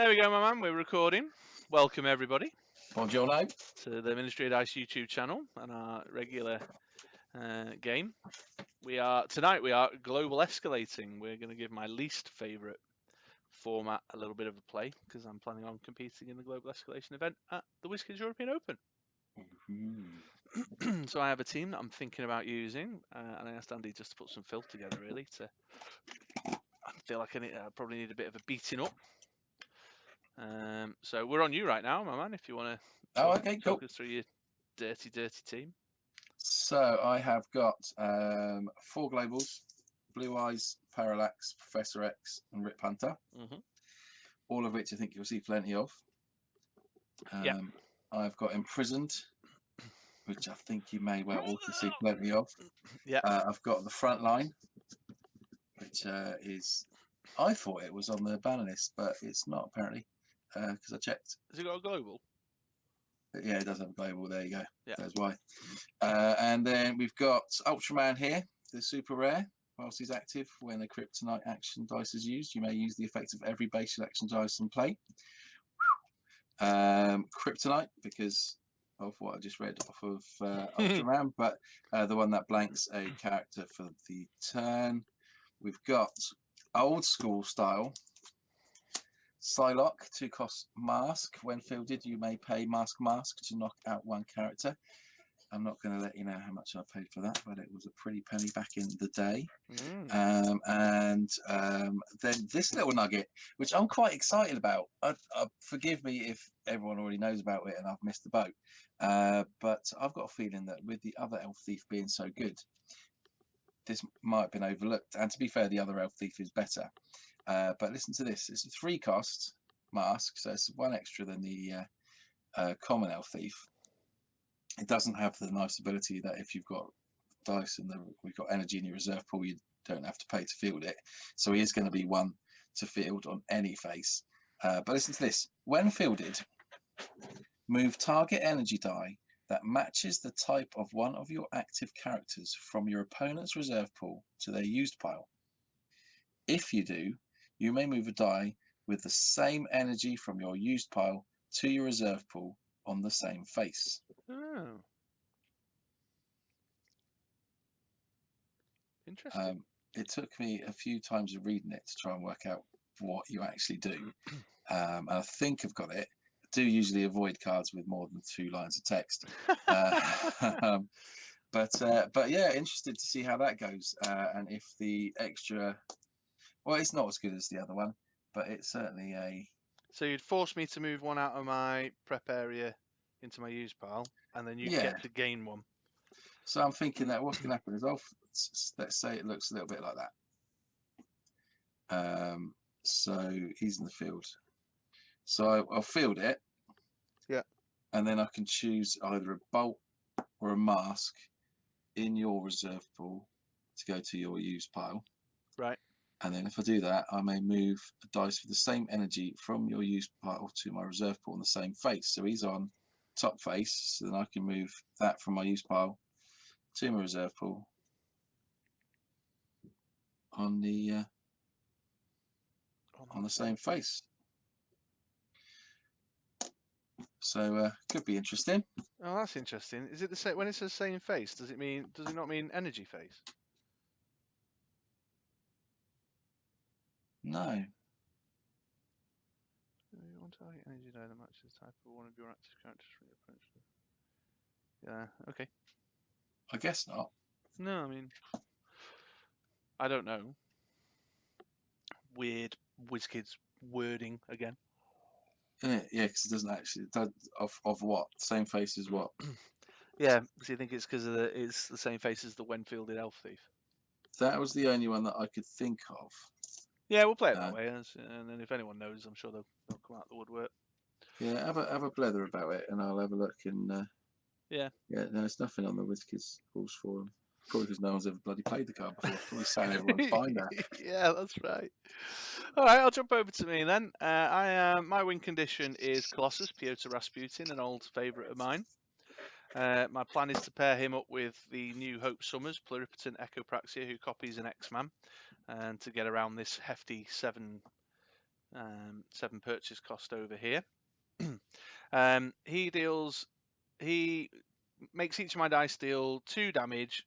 There we go, my man. We're recording. Welcome, everybody, Buongiorno. to the Ministry of Dice YouTube channel and our regular game. Tonight we are global escalating. We're going to give my least favourite format a little bit of a play because I'm planning on competing in the global escalation event at the Wizkid European Open. So I have a team that I'm thinking about using, and I asked Andy just to put some filth together. Really, I feel like I probably need a bit of a beating up. So we're on you right now, my man. If you want to talk us through your dirty team. So I have got 4 globals: Blue Eyes, Parallax, Professor X, and Rip Hunter. All of which I think you'll see plenty of. I've got Imprisoned, which I think you may well also see plenty of. I've got the Front Line, which is, I thought it was on the ban list, but it's not apparently, because I checked. Has it got a global? Yeah, it does have a global. There you go. Yeah. That's why. And then we've got Ultraman here, the super rare. Whilst he's active, when a kryptonite action dice is used, you may use the effect of every base action dice in play. Kryptonite, because of what I just read off of Ultraman, but the one that blanks a character for the turn. We've got old school style Psylocke, 2-cost mask. When fielded, you may pay mask to knock out 1 character. I'm not going to let you know how much I paid for that, but it was a pretty penny back in the day. Then this little nugget, which I'm quite excited about. Forgive me if everyone already knows about it and I've missed the boat. But I've got a feeling that with the other Elf Thief being so good, this might have been overlooked. And to be fair, the other Elf Thief is better. But listen to this. It's a 3-cost mask, so it's 1 extra than the common Elf Thief. It doesn't have the nice ability that if you've got dice and we've got energy in your reserve pool, you don't have to pay to field it. So he is going to be 1 to field on any face. But listen to this. When fielded, move target energy die that matches the type of one of your active characters from your opponent's reserve pool to their used pile. If you do, you may move a die with the same energy from your used pile to your reserve pool on the same face. Oh. Interesting. It took me a few times of reading it to try and work out what you actually do. And I think I've got it. I do usually avoid cards with more than 2 lines of text. But yeah, interested to see how that goes. And if the extra, well, it's not as good as the other one, but it's certainly a. So you'd force me to move 1 out of my prep area into my use pile, and then you get to gain 1. So I'm thinking that what's going to happen is let's say it looks a little bit like that. So he's in the field. So I'll field it. Yeah. And then I can choose either a bolt or a mask in your reserve pool to go to your use pile. Right. And then if I do that, I may move a dice with the same energy from your use pile to my reserve pool on the same face. So he's on top face, so then I can move that from my use pile to my reserve pool on the same face. So could be interesting. Oh, that's interesting. Is it the same when it says same face? Does it not mean energy face? No. You want target energy die that matches the type of one of your active characters from your opponent's. Yeah. Okay. I guess not. No, I mean, I don't know. Weird Wizkid's wording again. Yeah, because it doesn't actually. Of what? Same face as what? Yeah, so you think it's because it's the same face as the when-fielded Elf Thief? That was the only one that I could think of. Yeah, we'll play it that way, and then if anyone knows, I'm sure they'll come out the woodwork. Yeah, have a blether about it, and I'll have a look. And yeah, no, there's nothing on the Wizkid's rules forum. Probably because no one's ever bloody played the card before. It's probably saying everyone's fine that. Yeah, that's right. All right, I'll jump over to me then. My win condition is Colossus, Piotr Rasputin, an old favourite of mine. My plan is to pair him up with the new Hope Summers, Pluripotent Echopraxia, who copies an X-Man, and to get around this hefty 7 7 purchase cost over here. He makes each of my dice deal 2 damage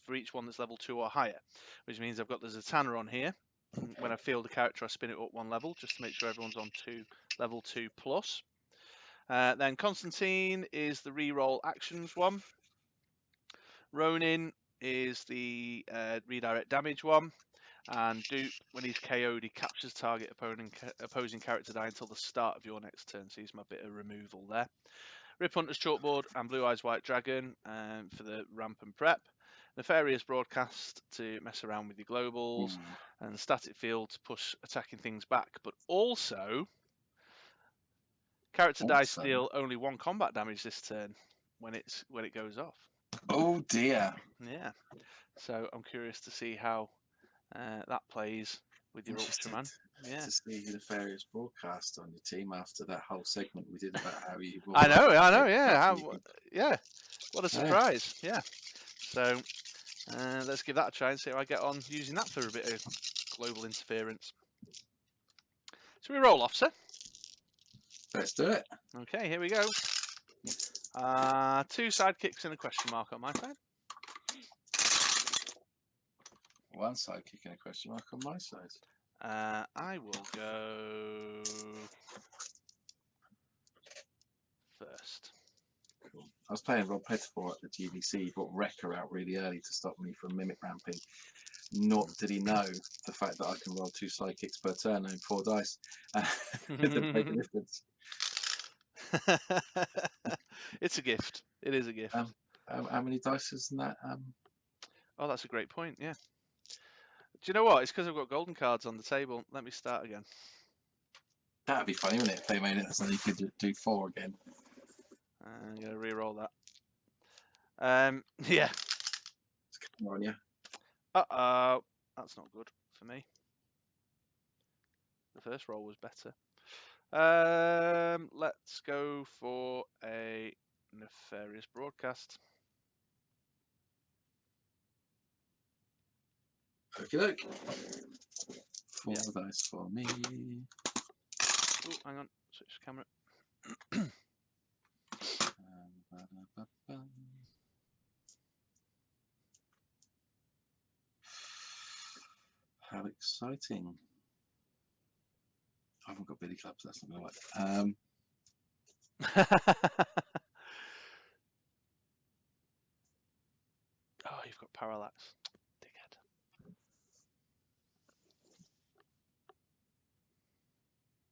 for each one that's level 2 or higher, which means I've got the Zatanna on here. When I field a character, I spin it up 1 level just to make sure everyone's on level 2 plus. Then Constantine is the reroll actions one. Ronin is the redirect damage one. And Dupe, when he's KO'd, he captures target opposing character die until the start of your next turn. So he's my bit of removal there. Rip Hunter's Chalkboard and Blue Eyes White Dragon for the ramp and prep. Nefarious Broadcast to mess around with your globals. And Static Field to push attacking things back. But also, character dice deal only 1 combat damage this turn when it goes off. Oh dear. Yeah. So I'm curious to see how that plays with your Ultraman. Yeah. To see the Nefarious Broadcast on your team after that whole segment we did about how you. I know. Yeah. Yeah. What a surprise. Yeah. So let's give that a try and see how I get on using that for a bit of global interference. So we roll off, sir. Let's do it. Okay, here we go. 2 sidekicks and a question mark on my side. 1 sidekick and a question mark on my side. I will go first. Cool. I was playing Rob Pettifor at the GDC. He brought Wrecker out really early to stop me from mimic ramping. Nor did he know the fact that I can roll 2 sidekicks per turn and 4 dice. To make a difference. It's a gift. It is a gift. How many dice is in that? Oh, that's a great point. Yeah. Do you know what? It's because I've got golden cards on the table. Let me start again. That'd be funny, wouldn't it? If they made it so you could do 4 again. I'm gonna re-roll that. Yeah. It's coming on you. Uh-oh. That's not good for me. The first roll was better. Let's go for a Nefarious Broadcast. Okie doke. 4 dice for me. Oh, hang on. Switch the camera. How exciting. I haven't got billy clubs, that's not going to work. Oh, you've got Parallax. Dickhead.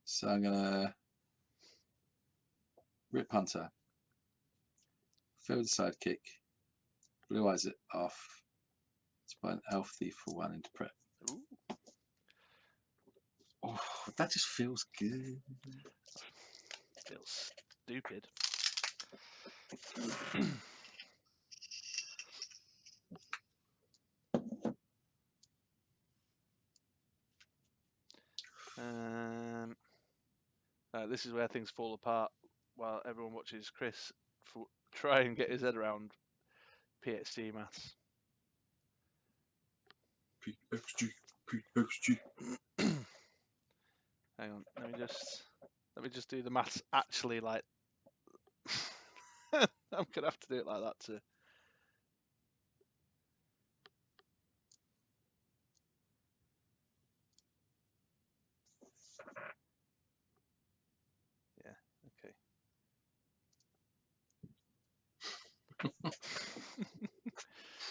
So I'm going to Rip Hunter. Field sidekick. Blue Eyes it off. Let's buy an Elf Thief for 1 into prep. Ooh. Oh, that just feels good. Feels stupid. This is where things fall apart while everyone watches Chris try and get his head around PhD maths. PXG. Hang on, let me just do the maths actually like. I'm gonna have to do it like that too. Okay.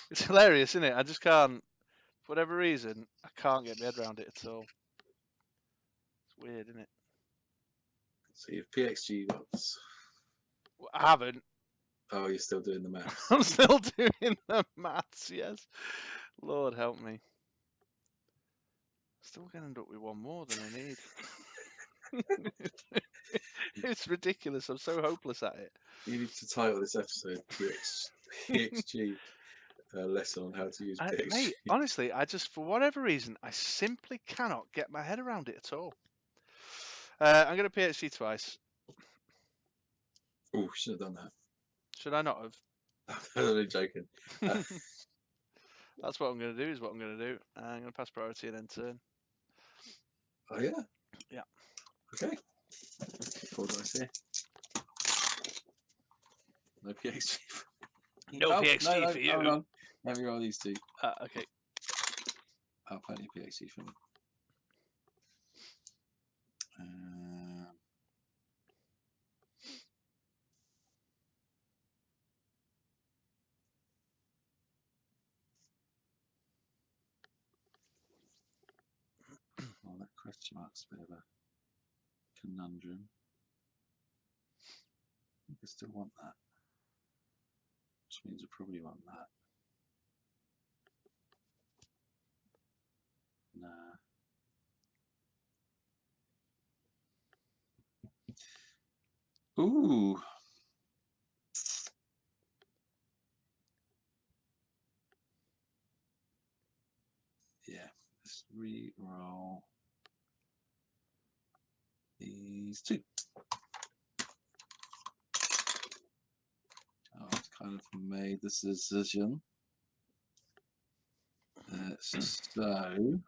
It's hilarious, isn't it? I just can't, for whatever reason, I can't get my head around it at all. It's weird, isn't it? So your PXG was. Well, I haven't. Oh, you're still doing the maths. I'm still doing the maths, yes. Lord help me. Still going to end up with 1 more than I need. It's ridiculous. I'm so hopeless at it. You need to title this episode PXG lesson on how to use PXG. Mate, honestly, I just, for whatever reason, I simply cannot get my head around it at all. I'm going to PHG twice. Oh, should have done that. Should I not have? I'm only joking. That's what I'm going to do, is what I'm going to do. I'm going to pass priority and then turn. Oh, yeah? Okay. 4 dice here. No PhD. No Oh, PhD no, for you. hold on. Let me roll these 2. Okay. Oh, plenty of PhD for me. Oh, that question mark's a bit of a conundrum. I think I still want that. Which means I probably want that. Nah. Ooh. Yeah. Let's re-roll these 2. I've kind of made this decision. So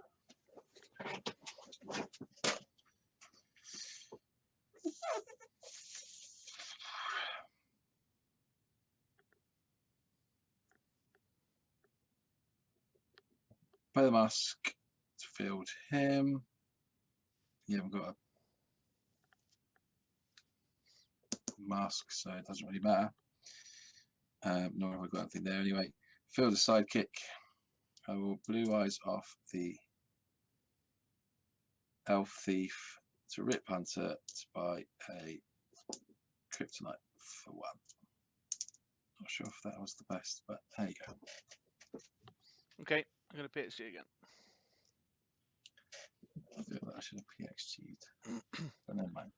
play the mask to field him. You haven't got a mask, so it doesn't really matter. Nor have I got anything there anyway. Field a sidekick. I will blue eyes off the elf thief to rip hunter to buy a kryptonite for 1. Not sure if that was the best, but there you go. Okay, I'm going to PhD again. I feel that I should have PXG'd. But never mind.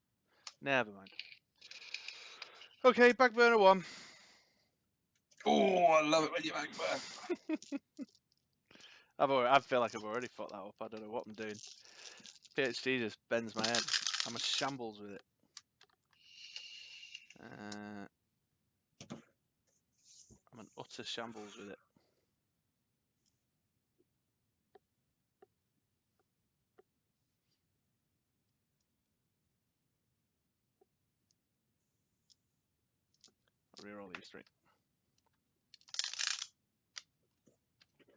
Never mind. Okay, back burner 1. Oh, I love it when you back burn. I feel like I've already fucked that up. I don't know what I'm doing. PhD just bends my head. I'm a shambles with it. I'm an utter shambles with it. I'll reroll these 3.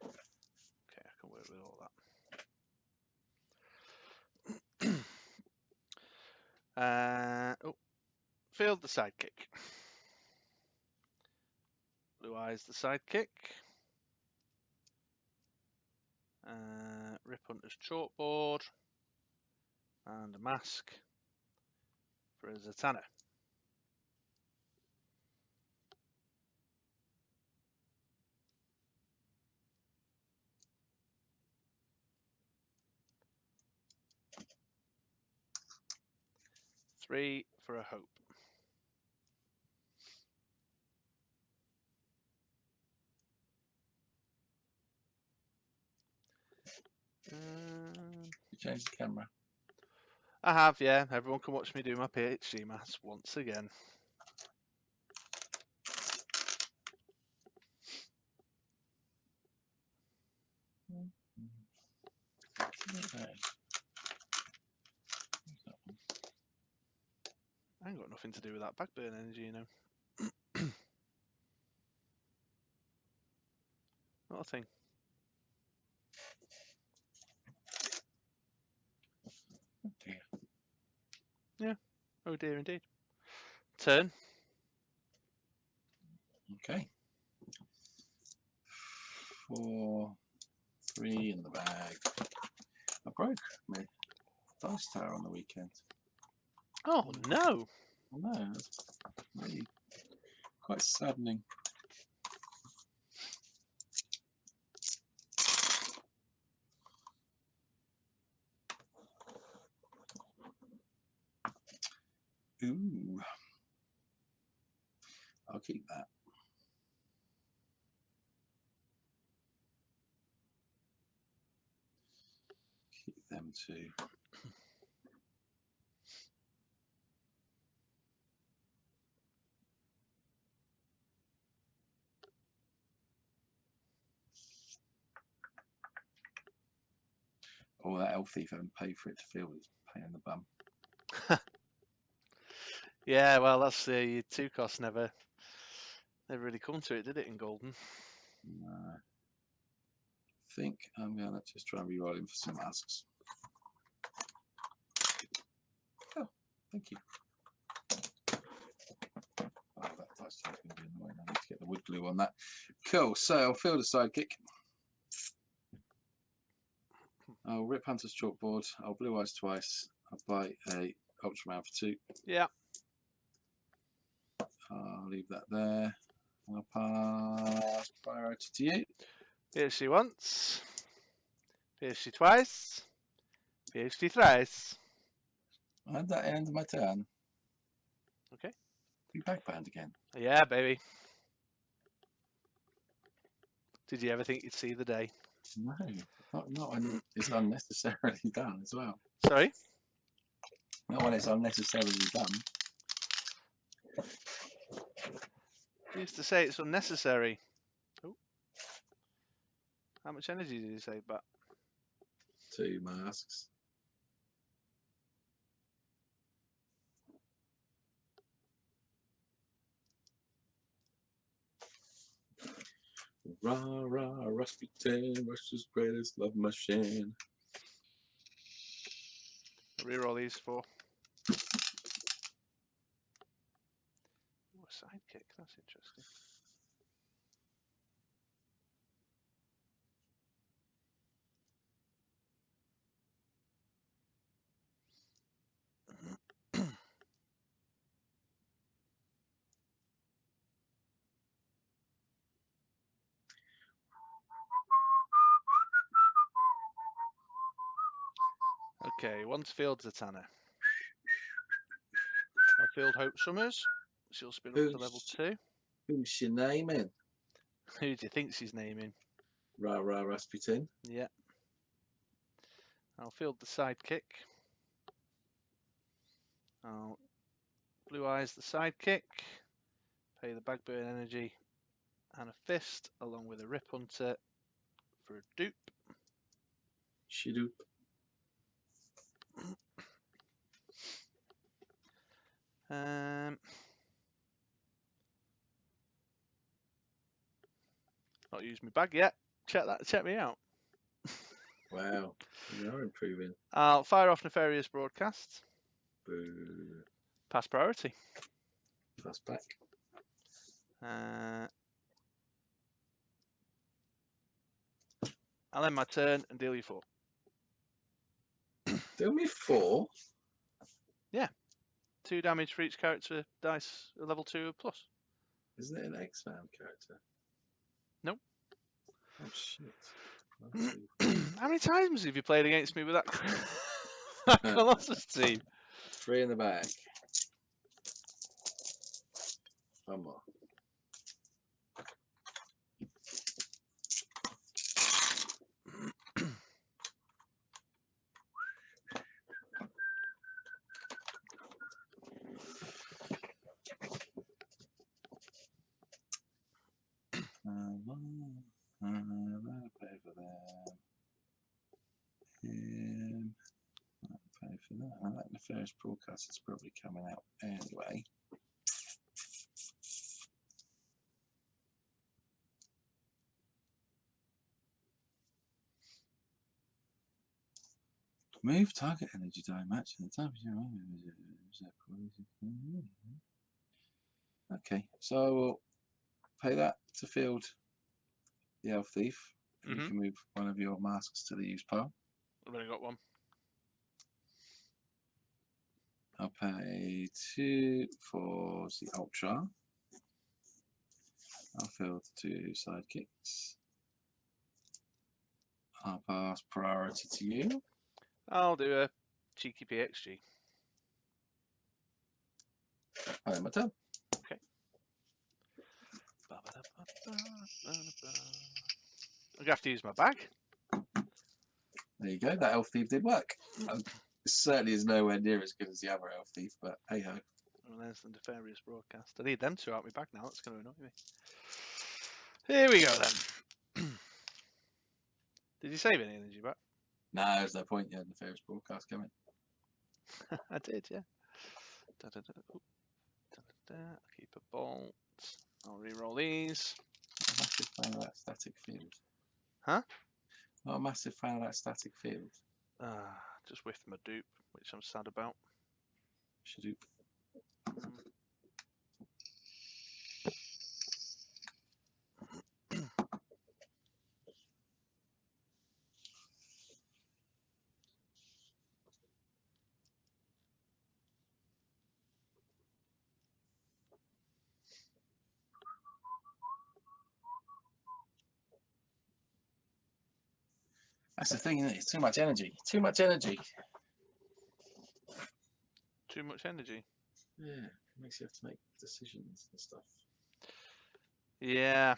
Okay, I can work with all that. Oh, failed the sidekick. Blue eyes the sidekick. Rip Hunter's chalkboard. And a mask for a Zatanna. Three for a hope. You changed the camera. I have, yeah. Everyone can watch me do my PhD maths once again. Okay. I ain't got nothing to do with that backburn energy, you know. Not a thing. Oh dear. Yeah. Oh dear, indeed. Turn. Okay. 4, 3 in the bag. I broke my dice tower on the weekend. Oh no. I know, it's really quite saddening. Ooh. I'll keep that. Keep them too. Oh, that elf thief having paid for it to feel his pain in the bum. Yeah, well, that's the 2 cost never really come to it, did it, in Golden? I think I'm gonna just try and re-roll him for some masks. Oh, thank you. Oh, that dice is going to be annoying. I need to get the wood glue on that. Cool. So I'll field a sidekick. I'll rip Hunter's chalkboard. I'll blue eyes twice. I'll buy a Ultraman for 2. Yeah. I'll leave that there. I'll pass priority to you. PhD once. PhD twice. PhD thrice. And that ends my turn. Okay. You backband again. Yeah, baby. Did you ever think you'd see the day? No, not when it's unnecessarily done as well. Sorry? Not when it's unnecessarily done. You used to say it's unnecessary. Oh. How much energy did you save back? 2 masks. Rah, rah, Rasputin, Russia's greatest love machine. Reroll these 4. Oh, a sidekick. That's interesting. Okay, one's field Zatanna. I'll field Hope Summers. She'll spin up to level 2. Who's she naming? Who do you think she's naming? Rah, rah, Rasputin. Yeah. I'll field the sidekick. I'll blue eyes the sidekick. Pay the Bagburn energy and a fist along with a Rip Hunter for a dupe. Shidoop. Oh, Not used my bag yet. Check me out. wow, you are improving. I'll fire off Nefarious Broadcast. Boo. Pass priority. That's back. I'll end my turn and deal you 4. Deal me 4? Yeah. 2 damage for each character dice level 2 plus. Isn't it an X-Man character? Nope. Oh shit. How many times have you played against me with that Colossus team? 3 in the bag. One more. I'll pay for that. I'll pay for that. I like the first broadcast is probably coming out anyway. Move target energy die match and the time. Okay, so I will pay that to field the Elf Thief. You can move one of your masks to the use pile. I've only got 1. I'll pay 2 for the Ultra. I'll field 2 sidekicks. I'll pass priority to you. I'll do a cheeky PXG. I have my turn. Okay. I'm going to have to use my bag. There you go. That Elf Thief did work. It certainly is nowhere near as good as the other Elf Thief, but hey ho. Well, there's the Nefarious Broadcast. I need them 2 out my bag now. That's going to annoy me. Here we go then. Did you save any energy back? No, there's no point. You had the first broadcast coming. I did, yeah. I'll keep a bolt. I'll re-roll these. I'm a massive fan of that static field. Huh? Not a massive fan of that static field. Just whiffed my dupe, which I'm sad about. Shadoop. That's the thing, isn't it? It's too much energy. Too much energy. Too much energy. Yeah, it makes you have to make decisions and stuff. Yeah.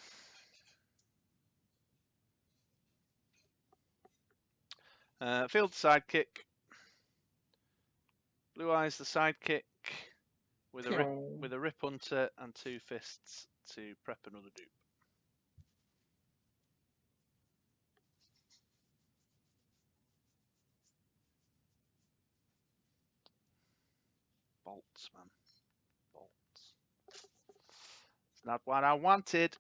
Field sidekick. Blue Eyes the sidekick with a rip hunter and 2 fists to prep another dupe. Bolts, man. Bolts. It's not what I wanted.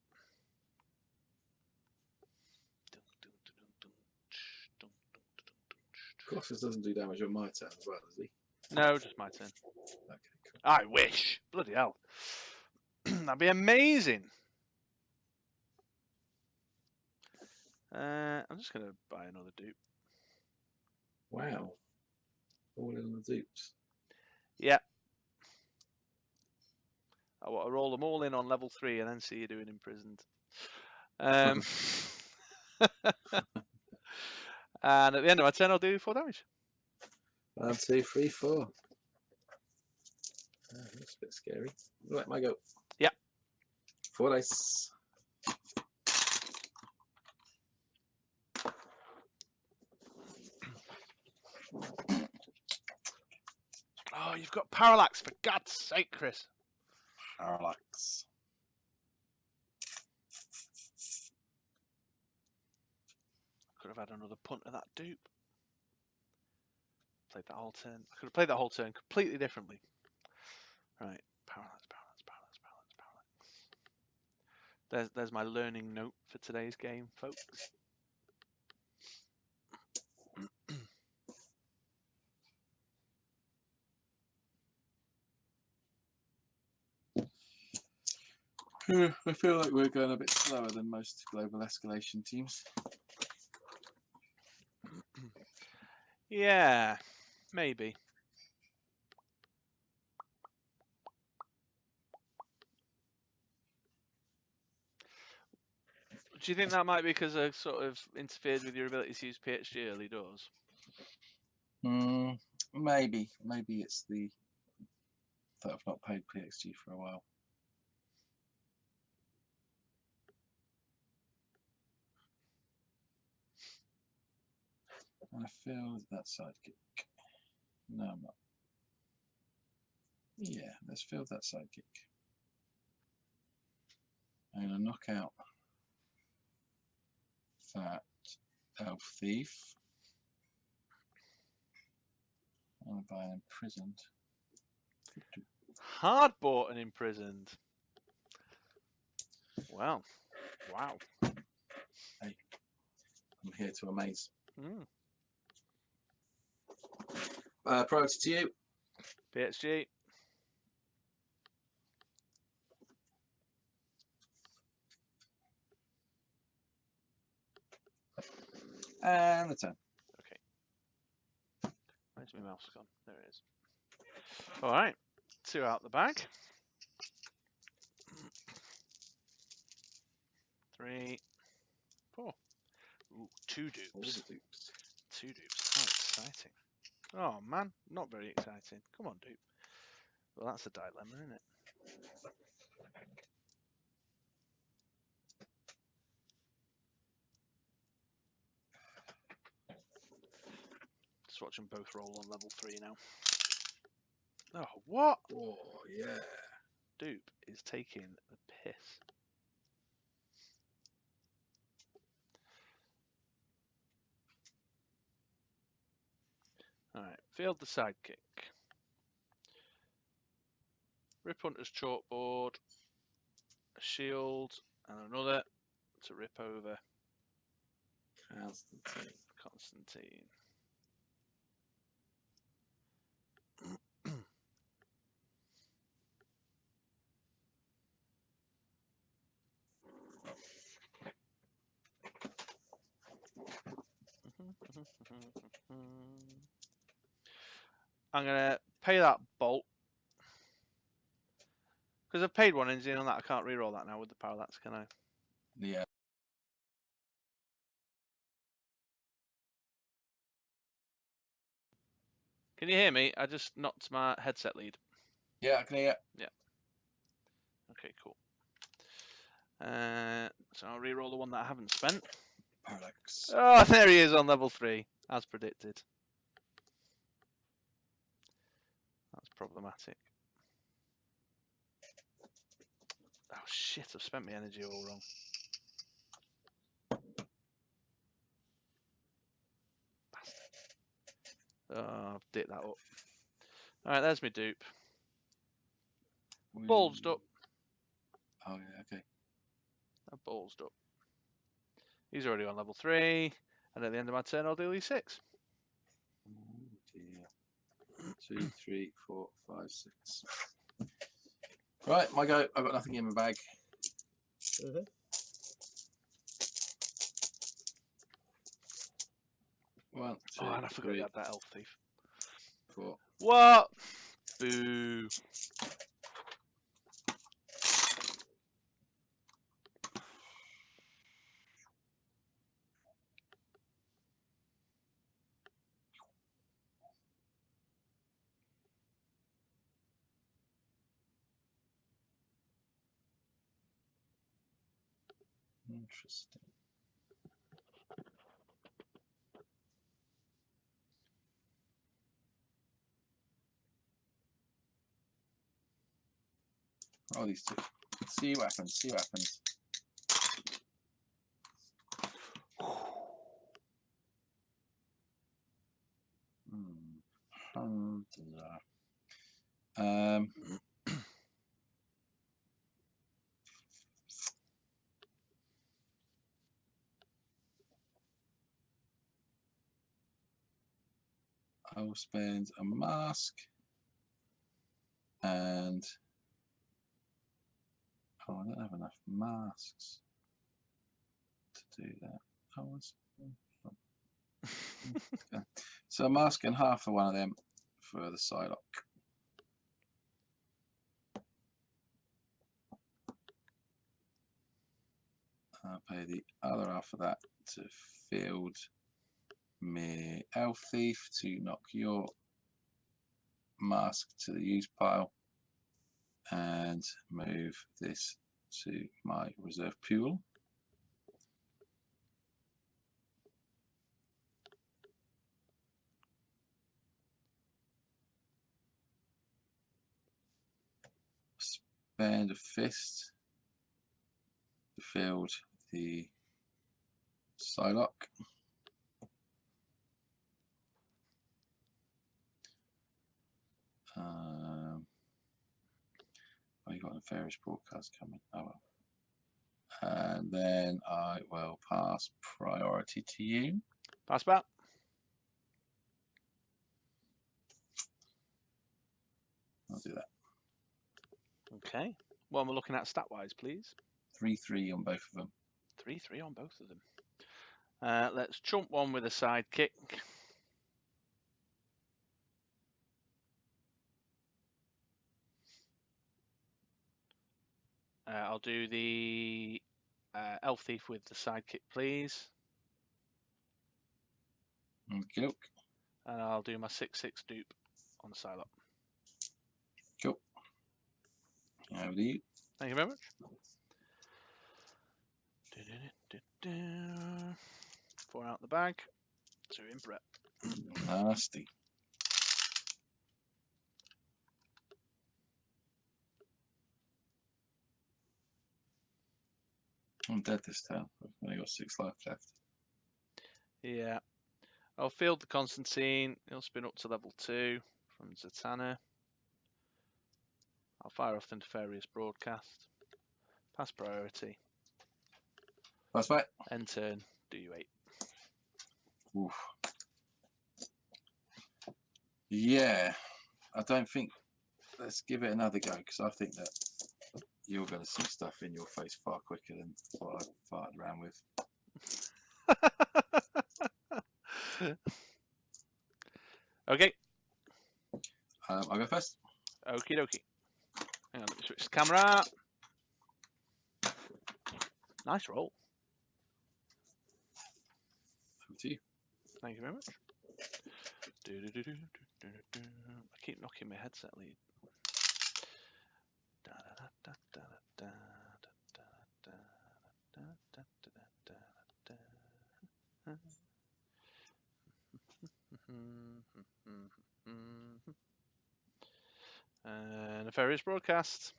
Colossus doesn't do damage on my turn as well, does he? No, just my turn. Okay, cool. I wish. Bloody hell. That'd be amazing. I'm just going to buy another dupe. Wow. All in on the dupes. Yeah. I want to roll them all in on level 3 and then see you doing imprisoned. And at the end of my turn, I'll do 4 damage. 1, 2, 3, 4. That's a bit scary. Let my go. Yeah. 4 dice. Oh, you've got parallax, for God's sake, Chris. Parallax. Could have had another punt of that dupe. Played that whole turn. I could have played that whole turn completely differently. Right. Parallax, parallax, parallax, parallax, parallax. There's my learning note for today's game, folks. I feel like we're going a bit slower than most global escalation teams. Yeah, maybe. Do you think that might be because I sort of interfered with your ability to use PhD early doors? Maybe. Maybe it's the that I've not paid PXG for a while. And I feel that sidekick. No, I'm not. Yeah, let's field that sidekick. I'm going to knock out that elf thief. I'm going to buy an imprisoned. Hard bought and imprisoned. Well, wow. Hey, I'm here to amaze. Priority to you. PhD. And the turn. Okay. Where's my mouse gone? There it is. All right. 2 out the bag. 3, 4. Ooh, 2 dupes. All the dupes. 2 dupes. How exciting. Oh, man. Not very exciting. Come on, dupe. Well, that's a dilemma, isn't it? Just watch them both roll on level 3 now. Oh, what? Oh, yeah. Dupe is taking the piss. Alright, field the sidekick. Rip Hunter's chalkboard, a shield, and another to rip over Constantine. Constantine. I'm gonna pay that bolt because I've paid one engine on that. I can't reroll that now with the parallax, can I? Yeah. Can you hear me? I just knocked my headset lead. Yeah, I can hear. Okay, cool. So I'll reroll the one that I haven't spent. Parallax. Oh, there he is on level 3, as predicted. That's problematic. Oh shit, I've spent my energy all wrong. Bastard. Oh, I've dipped that up. Alright, there's my dupe. Ballsed up. Oh, yeah, okay. I've ballsed up. He's already on level 3, and at the end of my turn I'll deal E6. Oh, dear. 2, 3, 4, 5, 6. Right, my go. I've got nothing in my bag. One, two, Oh, and I forgot three, you had that elf thief. 4. What? Boo. Interesting. Oh, these two. See what happens. See what happens. I will spend a mask and I don't have enough masks to do that. Okay. So a mask and half of one of them for the Psylocke. I'll pay the other half of that to field me Elf Thief to knock your mask to the use pile and move this to my reserve pool. Spend a fist to field the Psylocke. Oh, you got a nefarious broadcast coming. Oh well. And then I will pass priority to you. Pass back. I'll do that. Okay. What am I looking at stat-wise, please? 3-3 on both of them. 3-3 on both of them. Let's chump one with a sidekick. I'll do the Elf Thief with the sidekick, please. Okay. And I'll do my 6/6 dupe on the Psylocke. Cool. Over to you. Thank you very much. 4 out the bag. 2 in prep. Nasty. I'm dead this turn. I've only got 6 life left. Yeah. I'll field the Constantine. He'll spin up to level 2 from Zatanna. I'll fire off the nefarious broadcast. Pass priority. Pass back. End turn. Do you 8? Oof. Yeah, I don't think. Let's give it another go because I think that you're going to see stuff in your face far quicker than what I've farted around with. Okay. I'll go first. Okie dokie. Hang on, let me switch the camera. Nice roll. Over to you. Thank you very much. I keep knocking my headset lead. Nefarious broadcast.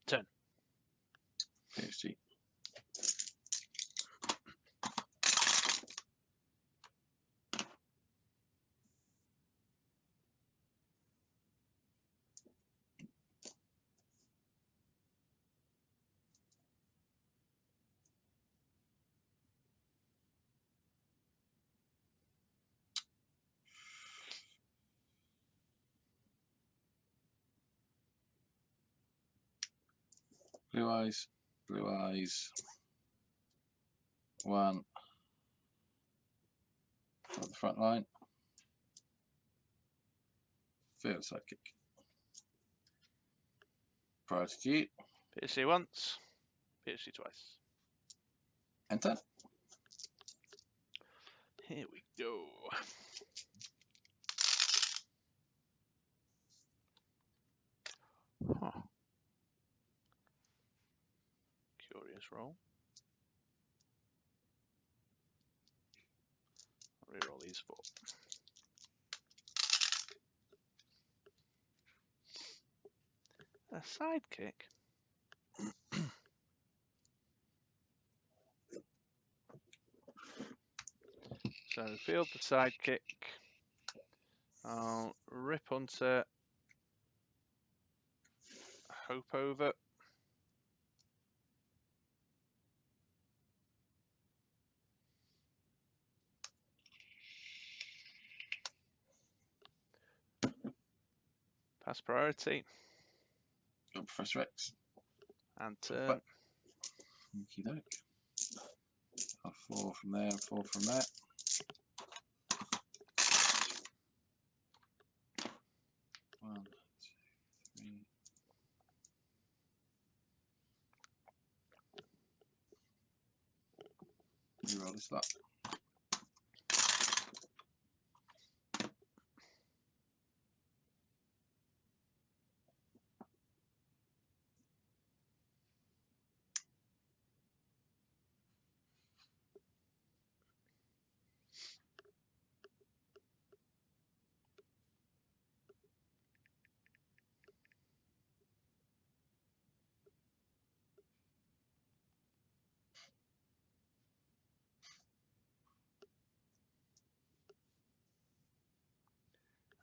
Turn. PSG. Blue eyes. Blue eyes. 1. On the front line. Field sidekick. Priority to you. PhD once. PhD twice. Enter. Here we go. Huh. Curious roll. I'll reroll these 4. A sidekick. So field the sidekick. I'll rip onto Hope over. Pass priority. Go Professor X. And turn. Okie doke. 4 from there and 4 from there. One, two, three. Reroll this lot.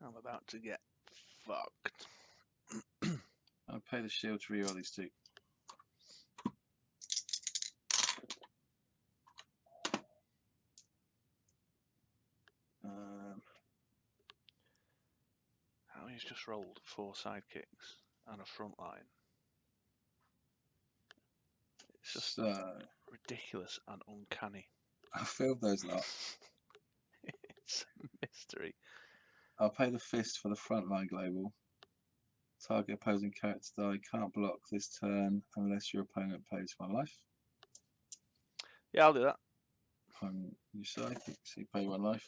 I'm about to get fucked. I'll pay the shield to reroll these 2. How he's just rolled 4 sidekicks and a front line. It's just ridiculous and uncanny. I filled those lot. It's a mystery. I'll pay the fist for the frontline global. Target opposing character die. Can't block this turn unless your opponent pays 1 life. Yeah, I'll do that. You sidekick, so you pay 1 life.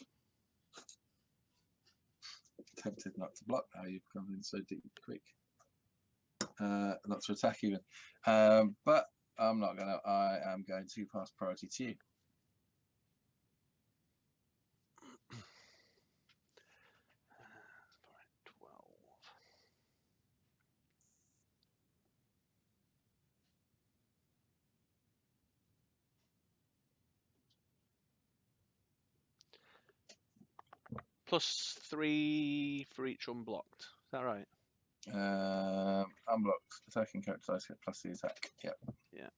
Tempted not to block now you've come in so deep quick. Not to attack even. But I'm not gonna. I am going to pass priority to you. +3 for each unblocked. Is that right? Unblocked. Attacking character dice get plus the attack. Yep. Yeah.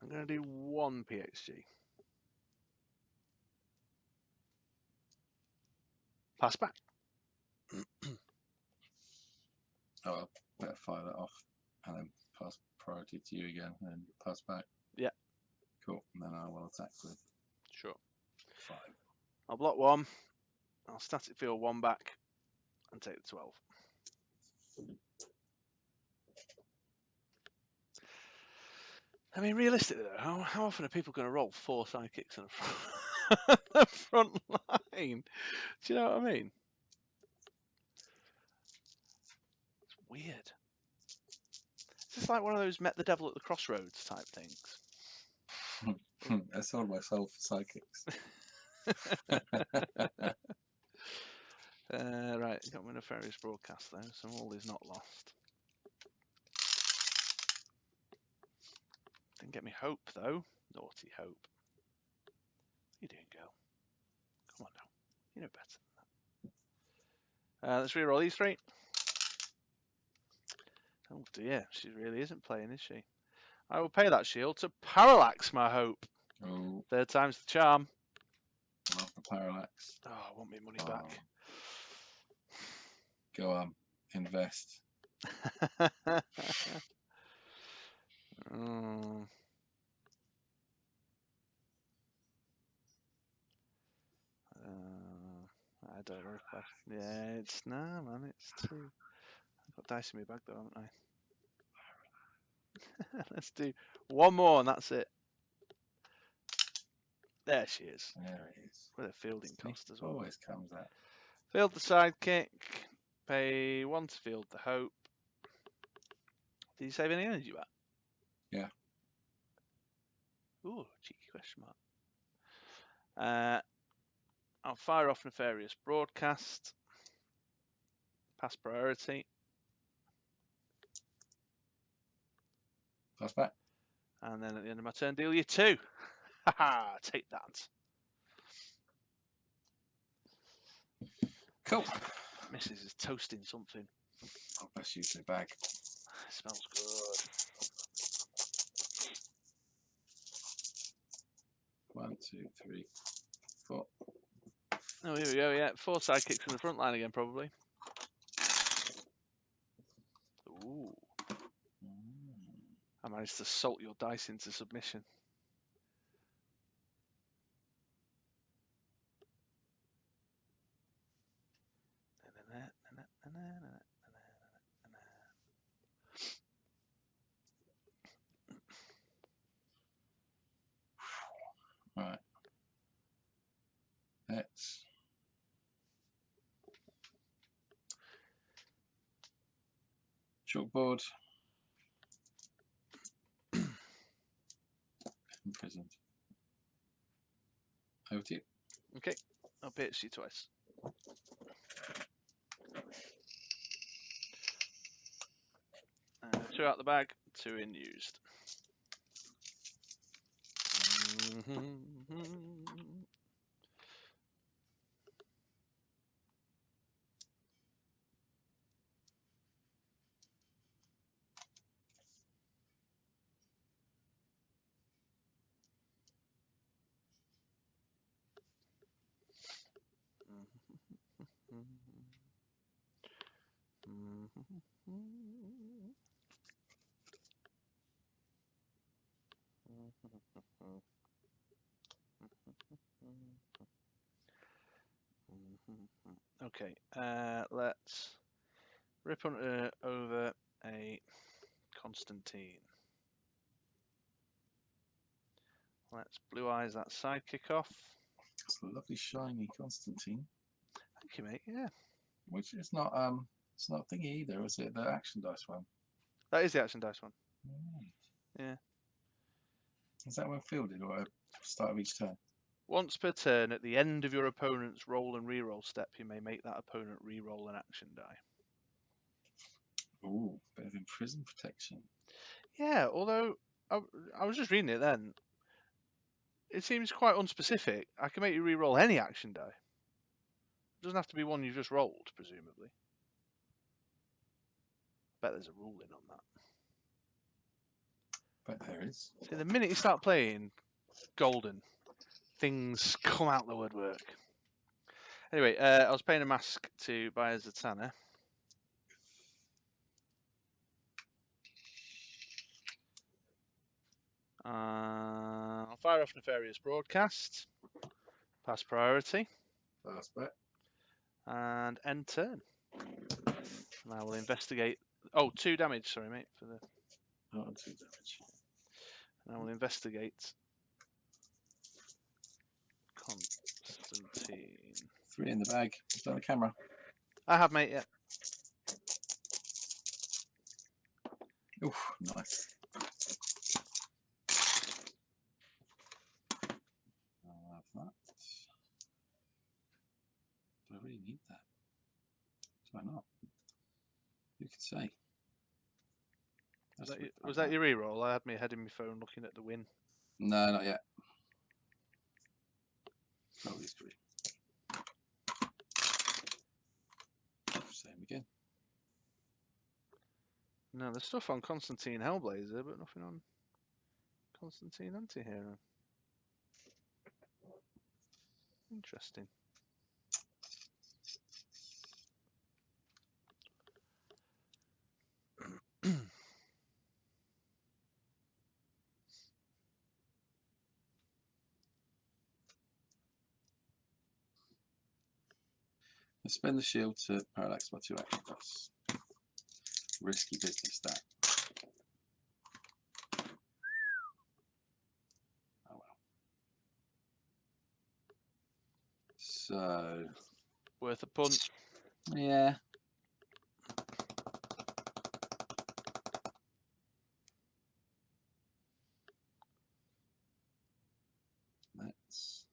I'm going to do 1 PXG. Pass back. Oh, well, better fire that off and then pass priority to you again and pass back. Yeah. Cool. And then I will attack with Sure. 5. I'll block 1. I'll static field 1 back and take the 12. I mean, realistically, though, how often are people going to roll 4 sidekicks in the front line? Do you know what I mean? It's weird. It's just like one of those met the devil at the crossroads type things. I sold myself for psychics. Right, got me a nefarious broadcast though, so all is not lost. Didn't get me hope though. Naughty hope. What are you doing, girl? Come on now. You know better than that. Let's reroll these 3. Oh dear, she really isn't playing, is she? I will pay that shield to parallax my hope. Oh, 3rd time's the charm. love the parallax. Oh, I want my money back. Go on, invest. Oh. I don't know if yeah, it's nah, man. It's 2. I've got dice in my bag though, haven't I? Let's do 1 more and that's it. There she is. There it is. With a fielding cost as well. Always comes out. Field the sidekick. Pay 1 to field the hope. Did you save any energy back? Yeah. Ooh, cheeky question mark. I'll fire off nefarious broadcast. Pass priority. Pass back. And then at the end of my turn, deal you 2. Haha, take that. Cool. Mrs. is toasting something. I'll best use the bag. It smells good. 1, 2, 3, 4. Oh, here we go, yeah. 4 sidekicks in the front line again, probably. Ooh. I managed to salt your dice into submission. Right. Let's chalkboard. Imprisoned. Over to you. Okay, I'll pitch you twice. Two out the bag, 2 in used. Okay, let's rip on over a Constantine. Let's blue eyes that sidekick off. It's a lovely shiny Constantine. Thank you, mate. Yeah. Which is not it's not thingy either, is it? The action dice one. That is the action dice one. Yeah. Is that when fielded or at the start of each turn? Once per turn, at the end of your opponent's roll and reroll step, you may make that opponent reroll an action die. Ooh, bit of imprisoned protection. Yeah, although I was just reading it then. It seems quite unspecific. I can make you reroll any action die. Doesn't have to be one you just rolled, presumably. Bet there's a ruling on that. But there is. See, the minute you start playing Golden, things come out the woodwork. Anyway, I was paying a mask to buy a Zatanna. I'll fire off Nefarious Broadcast. Pass priority. Last bet. And end turn. And I will investigate. Oh, 2 damage, sorry, mate, for the. Oh, 2 damage. And I will investigate Constantine. 3 in the bag. It's on the camera. I have, mate, yeah. Oof, nice. I'll have that. Do I really need that? Do I not? Who could say? Was that your reroll? I had my head in my phone looking at the win. No, not yet. Not these 3. Same again. No, there's stuff on Constantine Hellblazer, but nothing on Constantine Antihero. Interesting. Let's spend the shield to parallax by 2 action costs. Risky business, that. Oh well. So. Worth a punt. Yeah. Let's.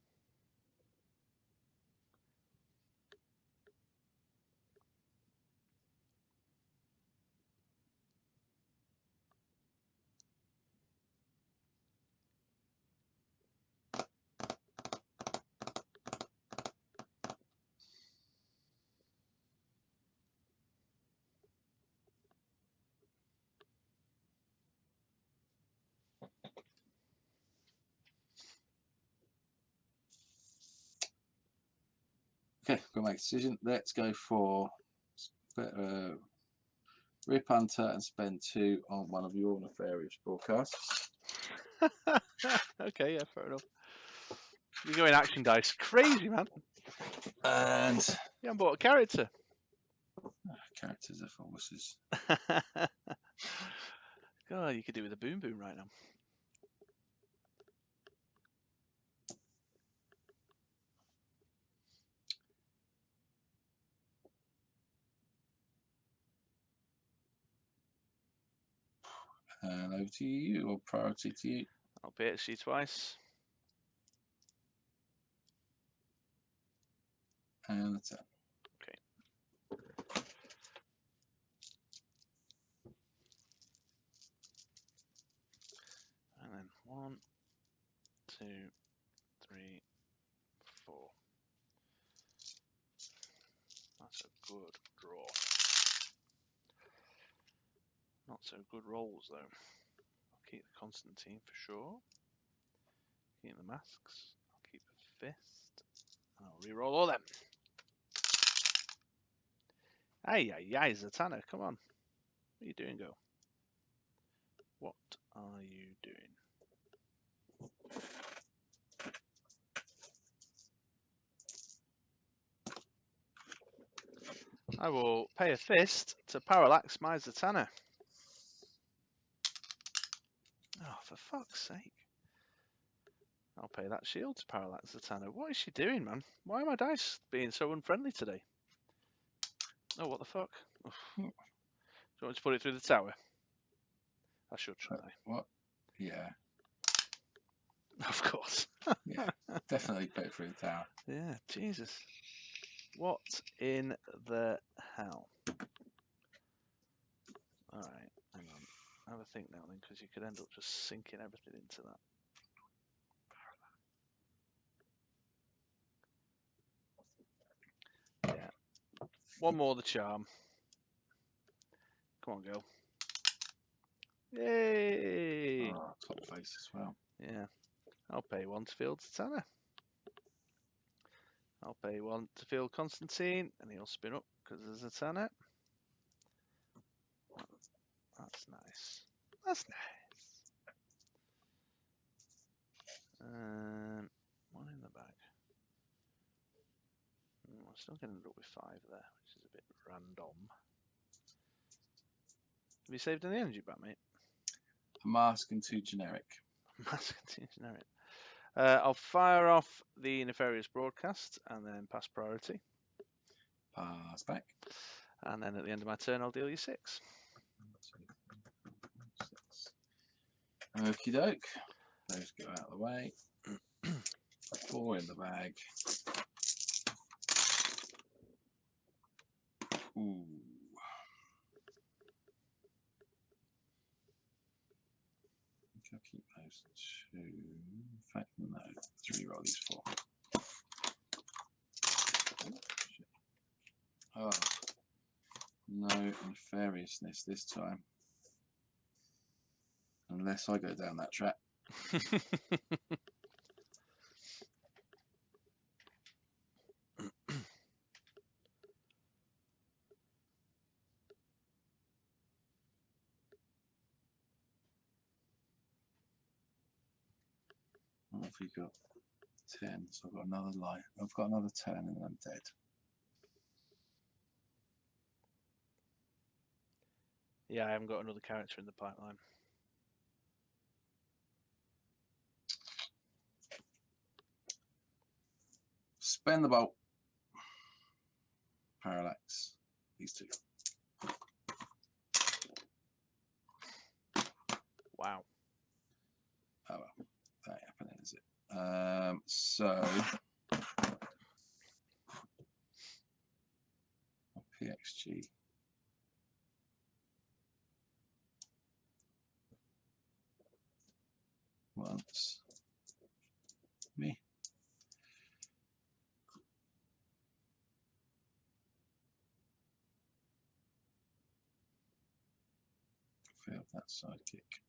Okay, got to make a decision. Let's go for Rip Hunter and spend 2 on one of your nefarious broadcasts. Okay, yeah, fair enough. You're going action dice. Crazy, man. And You haven't bought a character. characters are forces. God, you could do with a boom boom right now. And over to you, or priority to you. I'll pay it to you twice. And that's it. Okay. And then 1, 2, 3, 4. That's a good draw. Not so good rolls though. I'll keep the Constantine for sure. Keep the masks. I'll keep the fist. And I'll reroll all them. Ay, Zatanna, come on. What are you doing, Go? What are you doing? I will pay a fist to parallax my Zatanna. Oh, for fuck's sake. I'll pay that shield to parallax Zatanna. What is she doing, man? Why are my dice being so unfriendly today? Oh, what the fuck? Oh. Do you want me to put it through the tower? I should, shouldn't I? What? Yeah. Of course. Yeah. Definitely put it through the tower. Yeah, Jesus. What in the hell? Alright, hang on. Have a think now then, because you could end up just sinking everything into that. One more the charm. Come on, go. Yay! Oh, top face as well. Yeah. I'll pay one to field Titana. I'll pay one to field Constantine, and he'll spin up because there's a Titana. That's nice. That's nice. One in the bag. I'm still going to end up with 5 there, which is a bit random. Have you saved any energy back, mate? A mask and 2 generic. Mask and generic. I'll fire off the Nefarious Broadcast and then pass priority. Pass back. And then at the end of my turn, I'll deal you 6. 6. Okie doke. Those go out of the way. 4 in the bag. Ooh. I'll keep those 2. In fact, no. 3 roll these 4. Oh. No nefariousness this time. Unless I go down that track. What have we got? 10. So I've got another line. I've got another turn and then I'm dead. Yeah, I haven't got another character in the pipeline. Spend the bolt. Parallax. These 2. Wow. Oh well, that ain't happening, is it? So PXG. Once. Me. Failed that sidekick.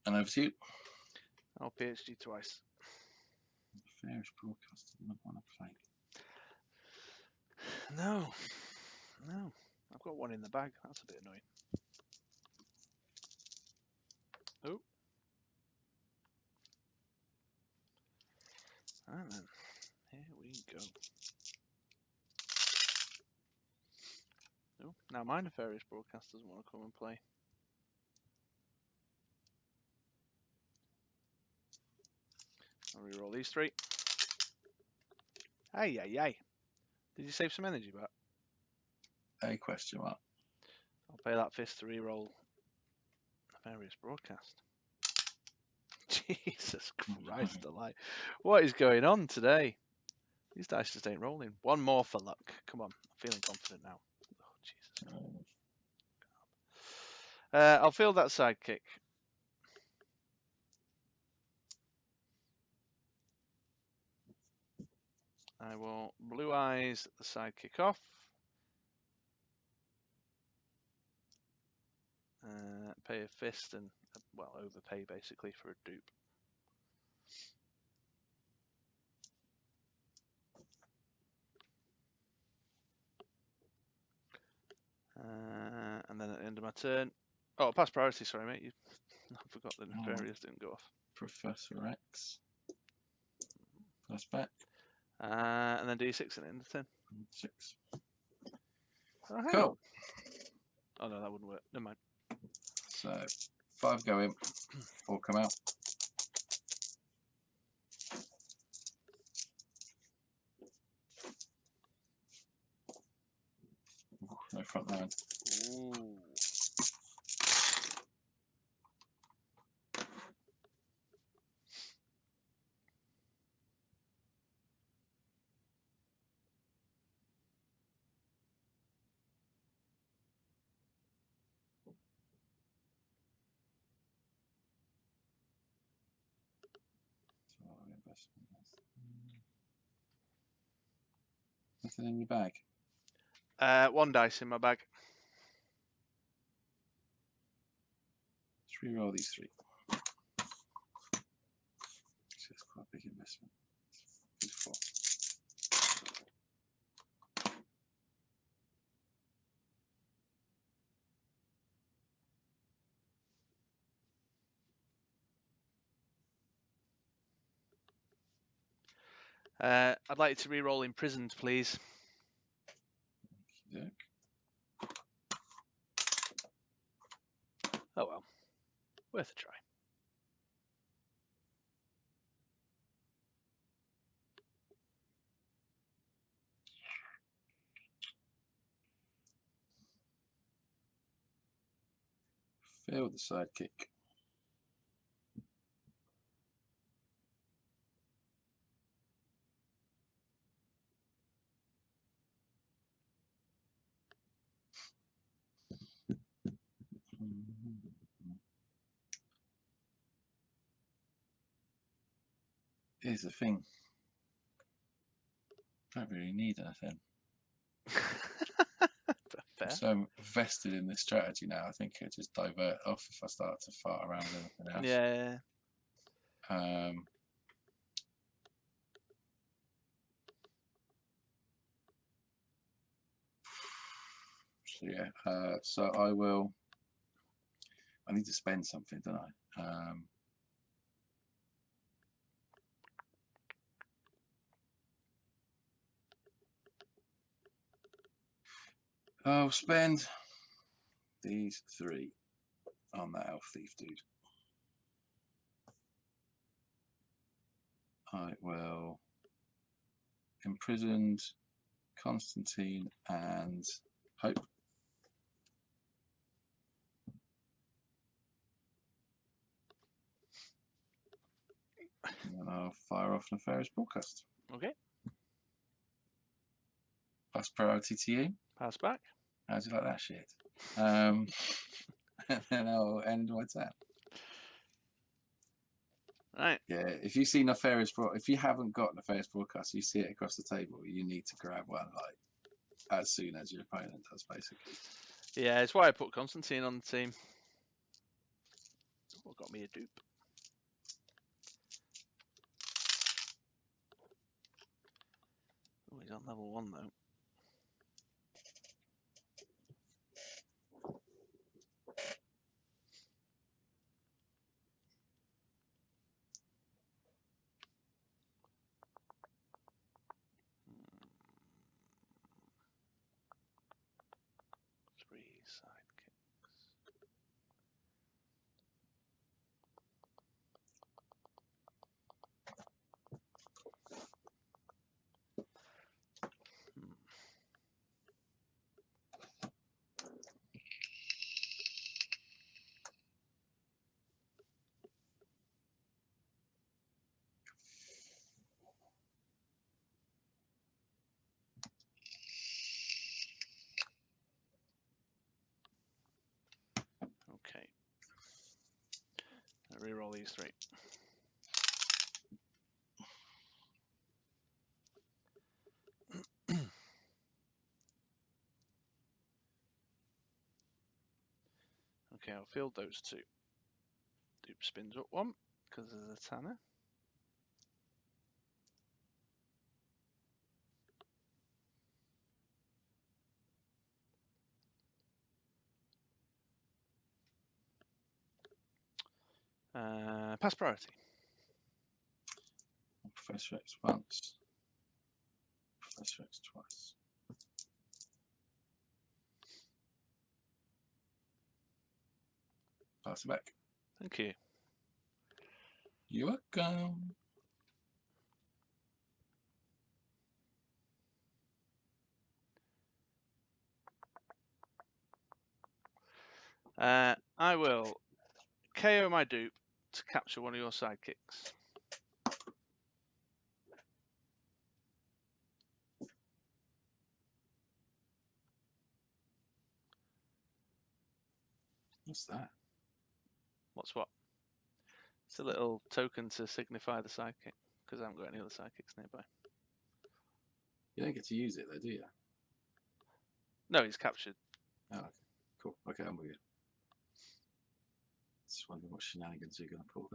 And over to you. I'll PhD twice. Fairish broadcaster doesn't want to play. No. No. I've got one in the bag. That's a bit annoying. Oh. Alright then. Here we go. Oh, now my Nefarious Broadcast doesn't want to come and play. I'll reroll these 3. Ay, ay, ay. Did you save some energy back? A question mark. I'll pay that fist to reroll Nefarious Broadcast. Jesus Christ alive. What is going on today? These dice just ain't rolling. One more for luck. Come on. I'm feeling confident now. Oh, Jesus. I'll field that sidekick. I will blue eyes the sidekick off. Pay a fist and, well, overpay basically for a dupe. And then at the end of my turn, oh, pass priority. Sorry, mate. I forgot the Nefarious didn't go off. Professor X. Plus back. And then D6 at the end of turn. 6. Oh, hang Cool. on. Oh no, that wouldn't work. Never mind. So 5 go in, 4 come out. Ooh, no front line. Ooh. Nothing in your bag. 1 dice in my bag. Let's re-roll these 3. It's quite a big investment. Good 4. I'd like you to re-roll imprisoned, please. Okey-doke. Oh well, worth a try. Failed the sidekick. Here's the thing. Don't really need anything. Fair. I'm so invested in this strategy now. I think it just divert off if I start to fart around with anything else. Yeah. So yeah. So I will. I need to spend something, don't I? I'll spend these 3 on that elf thief dude. I will imprisoned Constantine and Hope. And then I'll fire off Nefarious Broadcast. Okay. Pass priority to you. Pass back. How do you like that shit? And then I'll end my turn. Right. Yeah, if you see Nefarious if you haven't got Nefarious Broadcast, you see it across the table, you need to grab one like as soon as your opponent does, basically. Yeah, it's why I put Constantine on the team. Oh, got me a dupe. Oh, he's on level 1 though. Three sidekicks. Okay. I'll reroll these 3. Okay, I'll field those 2. Dupe spins up 1 because there's a Tanner. Pass priority. Professor X once. Professor X twice. Pass it back. Thank you. You're welcome. I will KO my dupe to capture one of your sidekicks. What's that? What's what? It's a little token to signify the sidekick. because I haven't got any other sidekicks nearby. You don't get to use it though, do you? No, he's captured. Oh, okay. Cool. Okay, I'm with you. Just wondering what shenanigans you're going to pull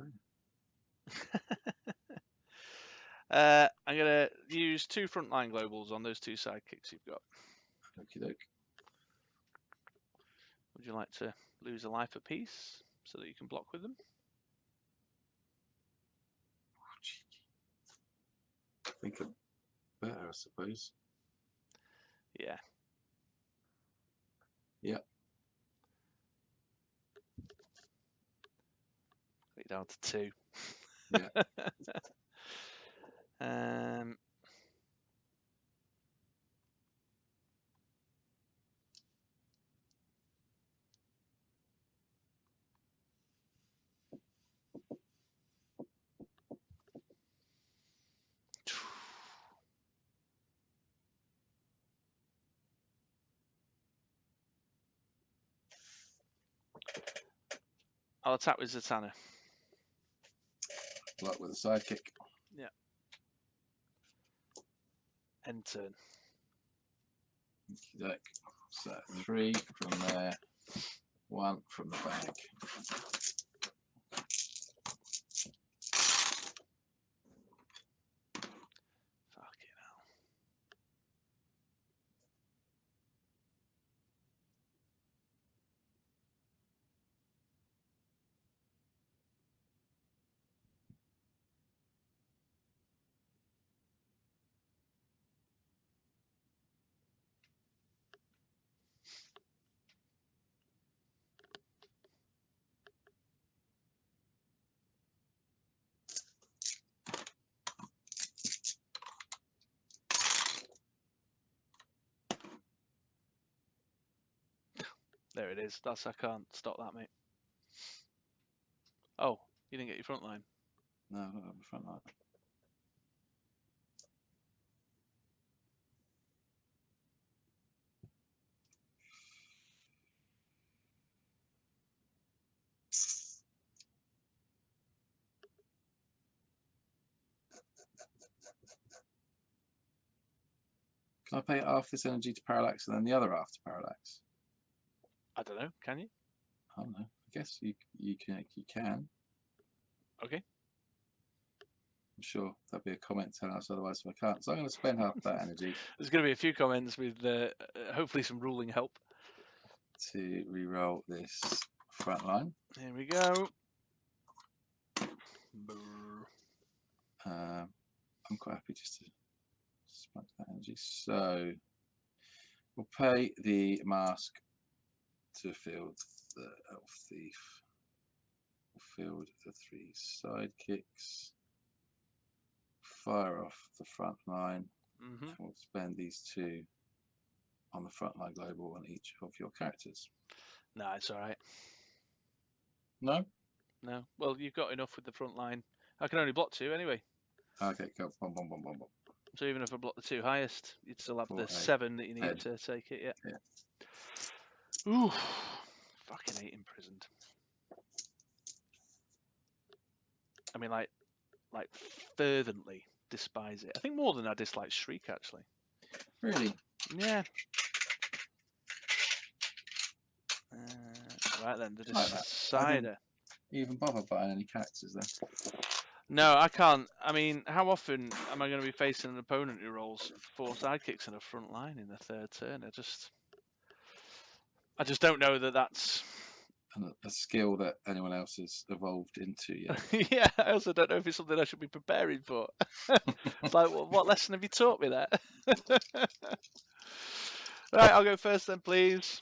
there. I'm going to use 2 frontline globals on those 2 sidekicks you've got. Okie doke. Would you like to lose a life apiece so that you can block with them? I think I'm better, I suppose. Yeah. Yep. Put it down to 2. Yeah. I'll attack with Zatanna. Block with a sidekick. Yeah. End turn. Okie doke. So 3 from there, 1 from the bag. Fucking hell. There it is. I can't stop that, mate. Oh, you didn't get your front line. No, not on the front line. Can I pay half this energy to parallax and then the other half to parallax? I don't know. Can you? I don't know. I guess you can. Okay. I'm sure there'll be a comment telling us otherwise if I can't. So I'm going to spend half that energy There's going to be a few comments with hopefully some ruling help. to re-roll this front line. Here we go. I'm quite happy just to spend that energy. So we'll pay the mask to field the elf thief. We'll field the 3 sidekicks. Fire off the front line. Mm-hmm. We'll spend these 2 on the front line global on each of your characters. No, it's all right. No? No. Well, you've got enough with the front line. I can only block 2 anyway. Okay, go. Boom, boom, boom, boom, boom. So even if I block the 2 highest, you'd still have 4, the 8, 7 that you need 10. to take it. Yeah. Yeah. Ooh. Fucking 8 imprisoned. I mean, like fervently despise it. I think more than I dislike Shriek, actually. Really? Yeah. Right then, the Like that. decider. Even bother buying any characters then? No, I can't. I mean, how often am I going to be facing an opponent who rolls 4 sidekicks in a front line in the 3rd turn? I just don't know that that's A skill that anyone else has evolved into yet. yeah, I also don't know if it's something I should be preparing for. It's like, what lesson have you taught me there? Right, I'll go first then, please.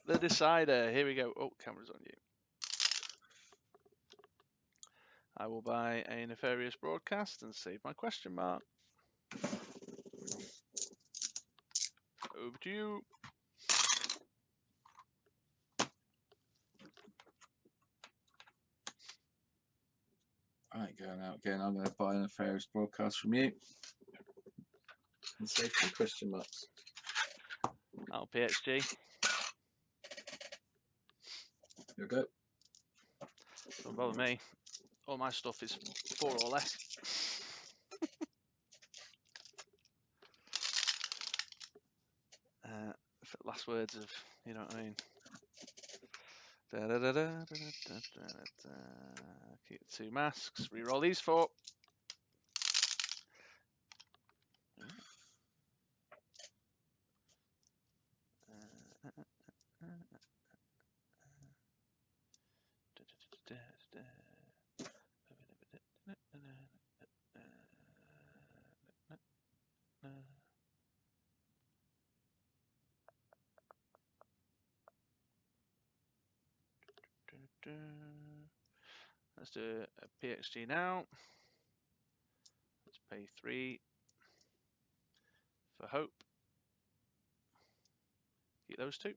The decider. Here we go. Oh, camera's on you. I will buy a nefarious broadcast and save my question mark. Over to you. Right, going out again. I'm going to buy a nefarious broadcast from you. And save 2 question marks. I'll PXG. Here we go. Don't bother me. All my stuff is 4 or less. Last words of, you know what I mean. Keep 2 masks. Reroll these 4. Let's do a PXG now. Let's pay 3 for hope. Keep those 2.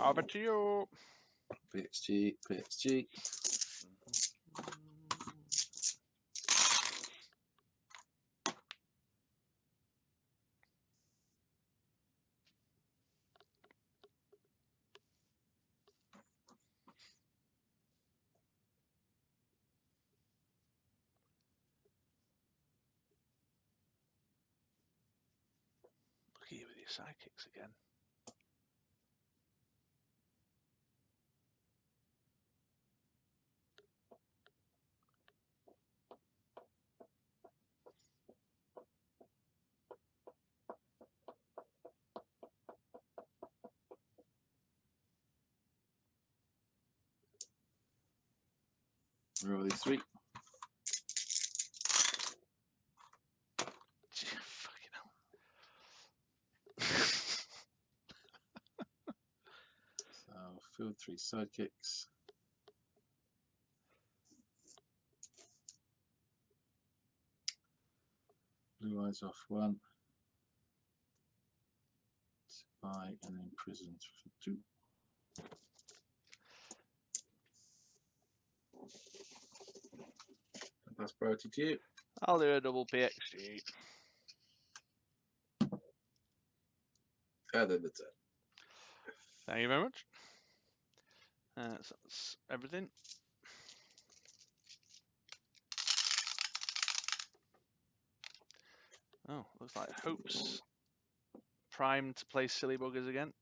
Over to you. PXG, PXG. Look at you with your sidekicks again. Roll these 3. Fucking hell. So field 3 sidekicks. Blue eyes off 1. Buy and then prisons for 2. That's priority to you. I'll do a double PXG. And then the turn. Thank you very much. So that's everything. Oh, looks like Hope's primed to play silly buggers again.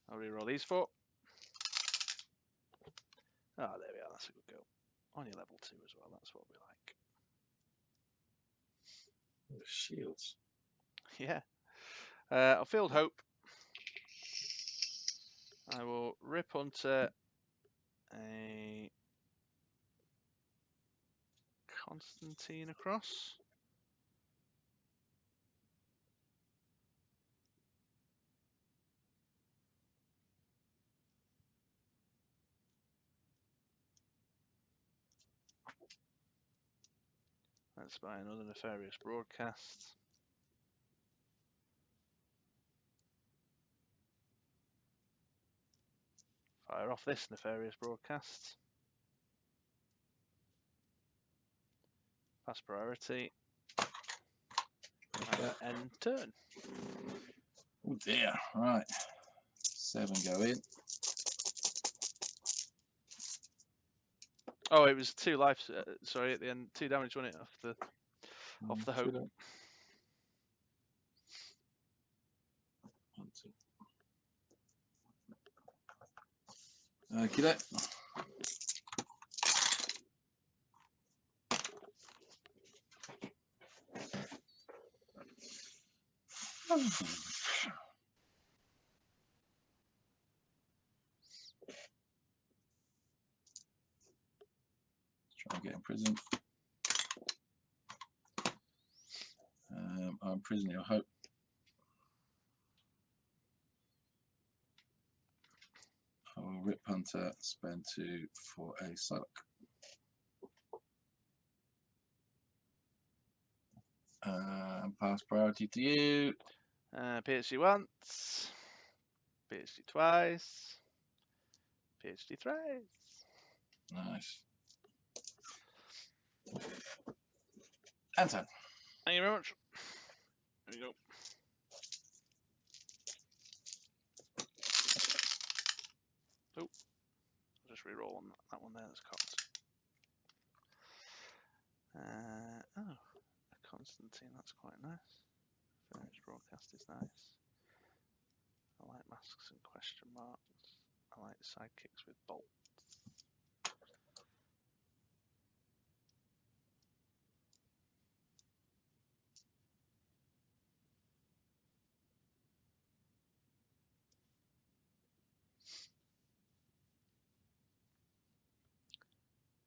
I'll reroll these 4. Oh, there we are. That's a good go. On your level 2 as well. That's what we like. The shields. Yeah. I'll field Hope. I will rip onto a Constantine across. That's by another nefarious broadcast. Fire off this nefarious broadcast. Pass priority. End turn. Oh dear. Right. 7 go in. Oh, it was 2 lives. Sorry, at the end, 2 damage, wasn't it? Off the Hope. 1, 2. Okay, that. Try and get in prison. I'm prison your hope. I will rip hunter, spend 2 for a Psylocke. Pass priority to you. PhD once. PhD twice. PhD thrice. Nice. And turn. Thank you very much. There we go. one. That one there that's cocked. Oh, a Constantine. That's quite nice. Furnished broadcast is nice. I like masks and question marks. I like sidekicks with bolts.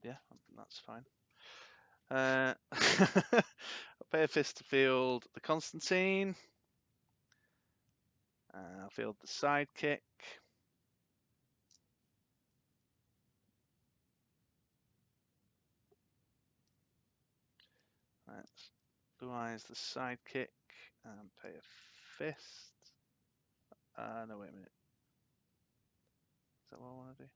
Yeah, that's fine. I'll pay a fist to field the Constantine. I'll field the sidekick. Let's Blue Eyes the sidekick and pay a fist. No, wait a minute. Is that what I want to do?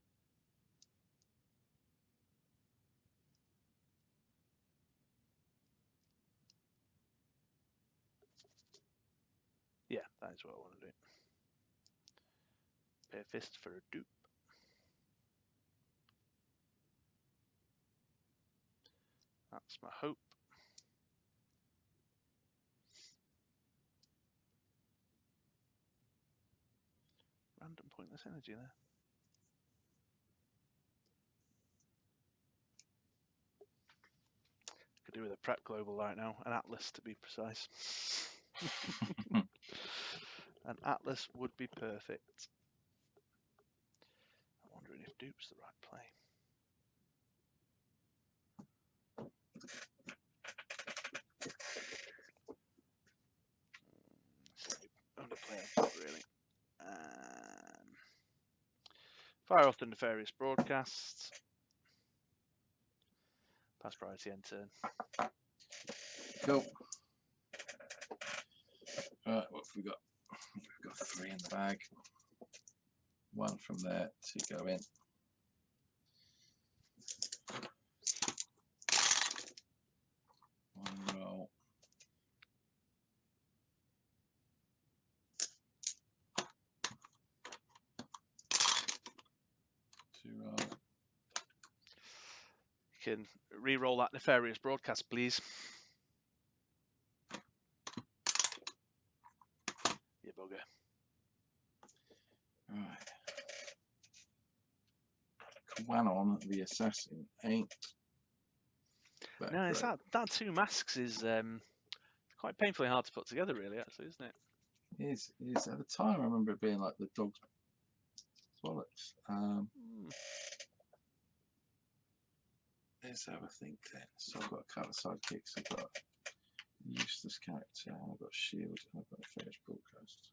Yeah, that is what I want to do. Pay a fist for a dupe. That's my hope. Random pointless energy there. Could do with a prep global right now. An Atlas to be precise. An Atlas would be perfect. I'm wondering if dupe's the right play. Underplay, not really. Fire off the nefarious broadcasts. Pass priority end turn. Cool. Right, what have we got? We've got 3 in the bag. 1 from there to go in. One roll. Roll. You can re-roll that nefarious broadcast, please. You bugger. Right. Quanon the assassin ain't that No, it's great. that 2 masks is quite painfully hard to put together, really, actually, isn't it? It is. At the time, I remember it being like the dog's bollocks. Let's have a think then. So I've got a couple of sidekicks. I've got a useless character. I've got a shield. And I've got a fetish broadcast.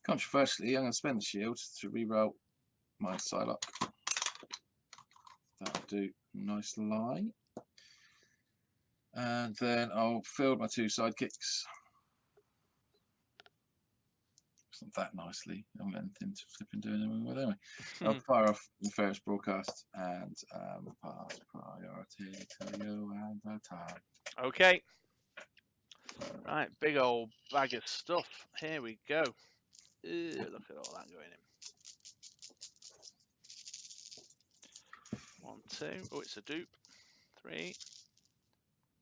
Controversially, I'm going to spend the shield to reroll my Psylocke. That'll do. Nice lie. And then I'll field my 2 sidekicks. It's not that nicely. I haven't got anything to flip and do anything with anyway. I'll fire off the first broadcast and pass priority to you and time. Okay. Right, big old bag of stuff. Here we go. Look at all that going in. 1, 2. Oh, it's a dupe. 3,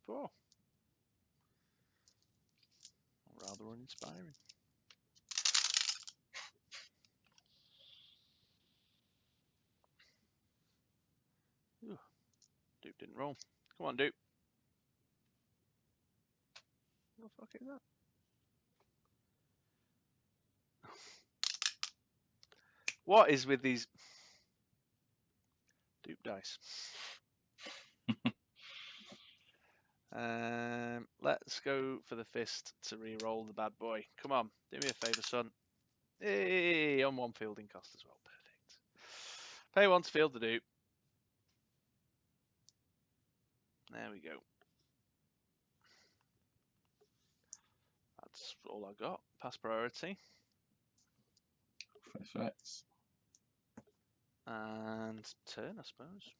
4. Rather uninspiring. Ooh, dupe didn't roll. Come on, dupe. What the fuck is that? What is with these dupe dice? Let's go for the fist to re-roll the bad boy. Come on, do me a favour, son. Hey, on 1 fielding cost as well. Perfect. Pay 1 to field the dupe. There we go. That's all I got. Pass priority. Perfect. And turn, I suppose.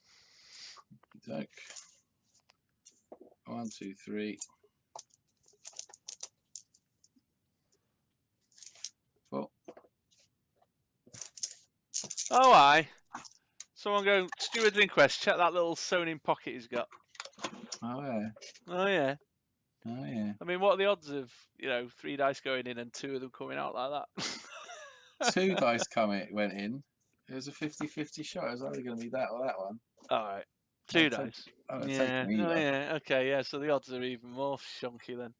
Doke. 1, 2, 3, 4. Oh, aye. Someone go, Stuart Lindquist, check that little sewn in pocket he's got. Oh yeah. Oh, yeah. Oh yeah. I mean, what are the odds of, 3 dice going in and 2 of them coming out like that? 2 dice went in. It was a 50-50 shot. It was either going to be that or that one. All right. 2 I'd dice. take Yeah. them either. Oh, yeah. Okay, yeah. So the odds are even more shonky then.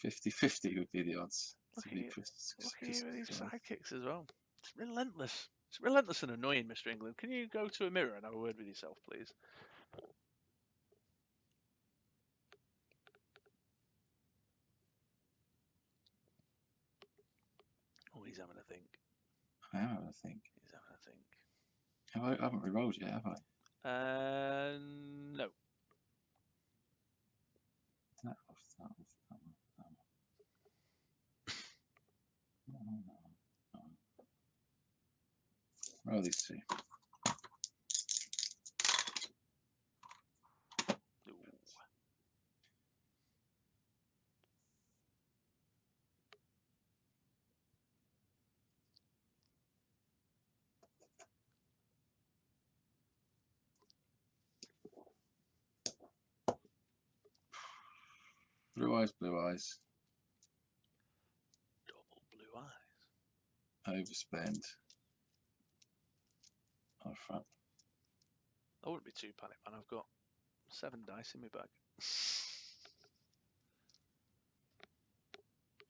50-50 would be the odds. Look at you with these sidekicks as well. It's relentless. It's relentless and annoying, Mr. England. Can you go to a mirror and have a word with yourself, please? Oh, he's having a think. I am having a think. He's having a think. I haven't re-rolled yet, have I? No. That off, that off, that one. No. Roll these 2. Blue eyes, blue eyes. Double blue eyes. Overspend. On front. I wouldn't be too panicked, man. I've got 7 dice in my bag.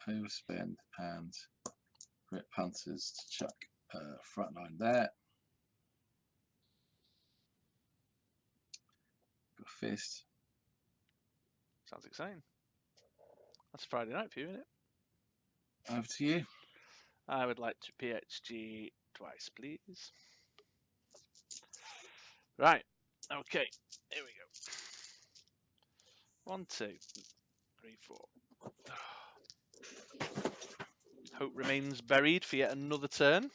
Overspend and rip punters to chuck front line there. Got fist. Sounds exciting. That's Friday night for you, isn't it? Over to you. I would like to PHG twice, please. Right. Okay. Here we go. 1, 2, 3, 4. Hope remains buried for yet another turn.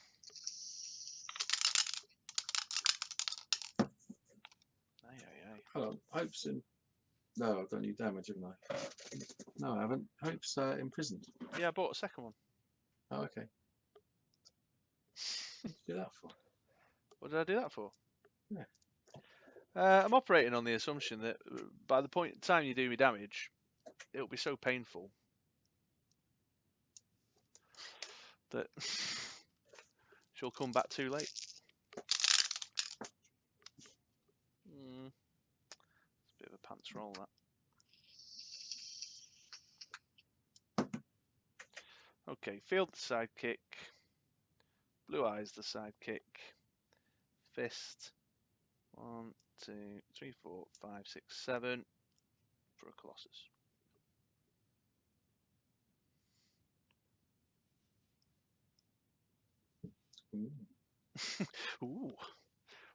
Hold on. Hope's in. No, I've done you damage, haven't I? No, I haven't. Hope's imprisoned. Yeah, I bought a second one. Oh, okay. What did you do that for? What did I do that for? Yeah. I'm operating on the assumption that by the time you do me damage, it'll be so painful that she'll come back too late. It's a bit of a pants roll, that. Okay, field the sidekick. Blue eyes the sidekick. Fist. 1, 2, 3, 4, 5, 6, 7 for a Colossus. Ooh,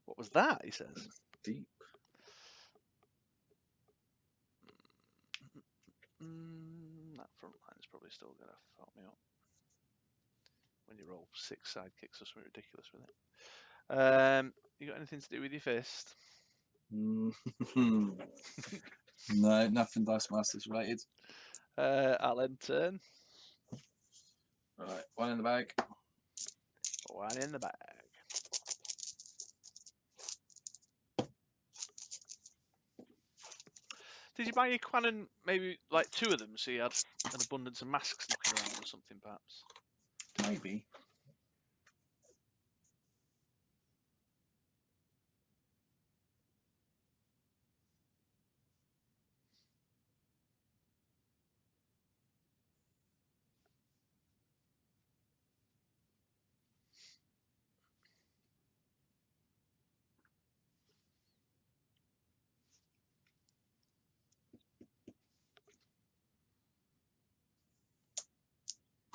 what was that? He says. Deep. That front line is probably still going to fuck me up when you roll 6 sidekicks or something ridiculous with it. You got anything to do with your fist? No, nothing Dice Masters related. I'll end turn. Right, 1 in the bag. 1 in the bag. Did you buy your Quanon maybe like 2 of them so you had an abundance of masks knocking around or something perhaps? Maybe.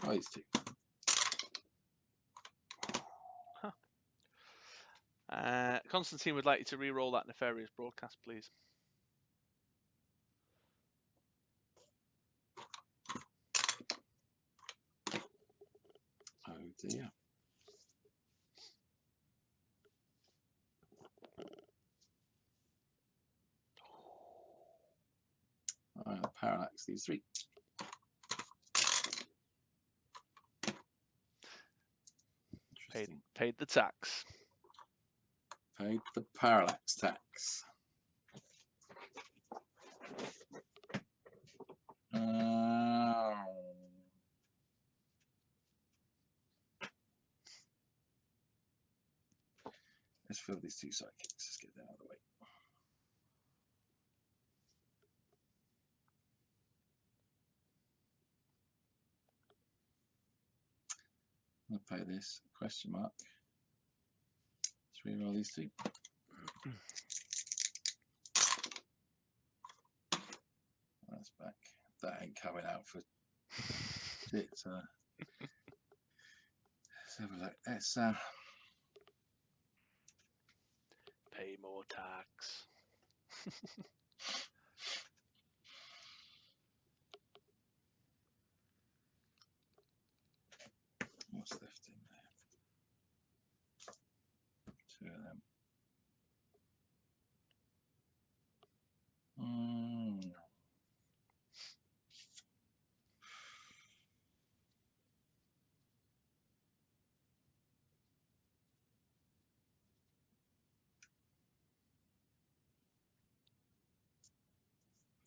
Oh, it's 2. Constantine would like you to re-roll that nefarious broadcast, please. Oh dear. Parallax, these 3. Paid the tax. Paid the parallax tax. Let's fill these 2 sidekicks. Let's get them out of the way. I'm going to play this question mark. Let's reroll these 2. That's back. That ain't coming out for shit. Let's have a look. Let's pay more tax. what's left in there? 2 of them.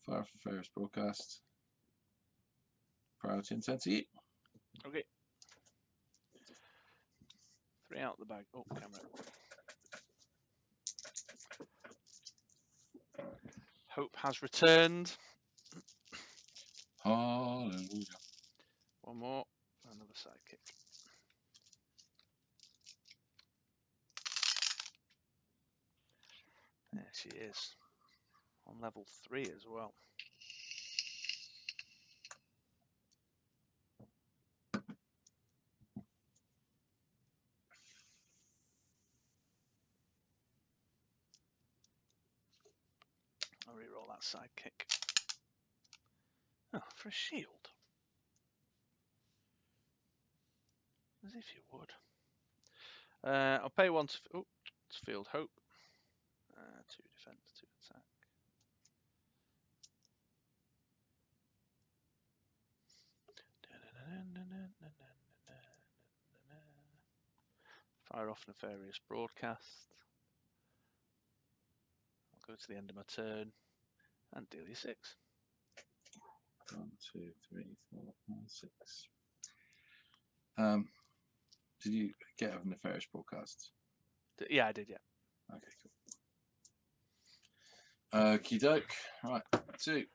Fire for Ferris broadcast. Priority intensity. Okay. 3 out the bag. Oh, camera. Hope has returned. Hallelujah. 1 more. Another sidekick. There she is. On level 3 as well. I'll reroll that sidekick. Oh, for a shield. As if you would. I'll pay 1 to... Oh, it's Field Hope. 2 defense, 2 attack. Fire off Nefarious Broadcast. I'll go to the end of my turn and deal you 6. 1, 2, 3, 4, 5, 6. Did you get a Nefarious broadcast? Yeah, I did, yeah. Okay, cool. Okie doke. Right, 2.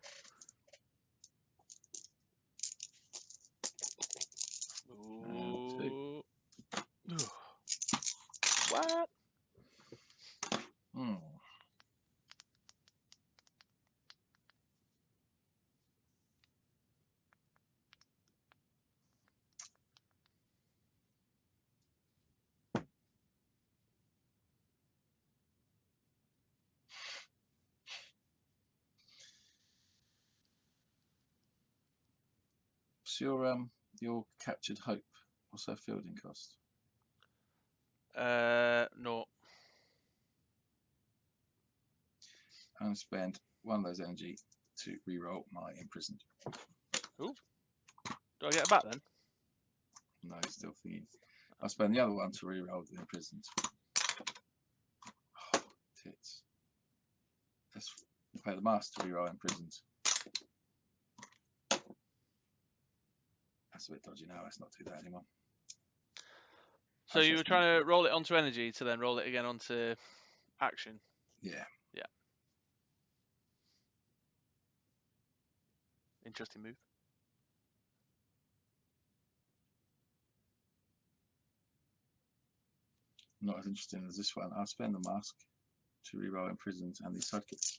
Ooh. What? What's your captured Hope? What's her fielding cost? No. I'm going to spend 1 of those energy to reroll my imprisoned. Ooh. Do I get it back then? No, still thinking. I'll spend the other 1 to reroll the imprisoned. Oh, tits. Let's play the master to reroll imprisoned. That's a bit dodgy now. Let's not do that anymore. So you were trying to roll it onto energy to then roll it again onto action? Yeah. Yeah. Interesting move. Not as interesting as this one. I'll spend the mask to reroll imprisoned and these sidekicks.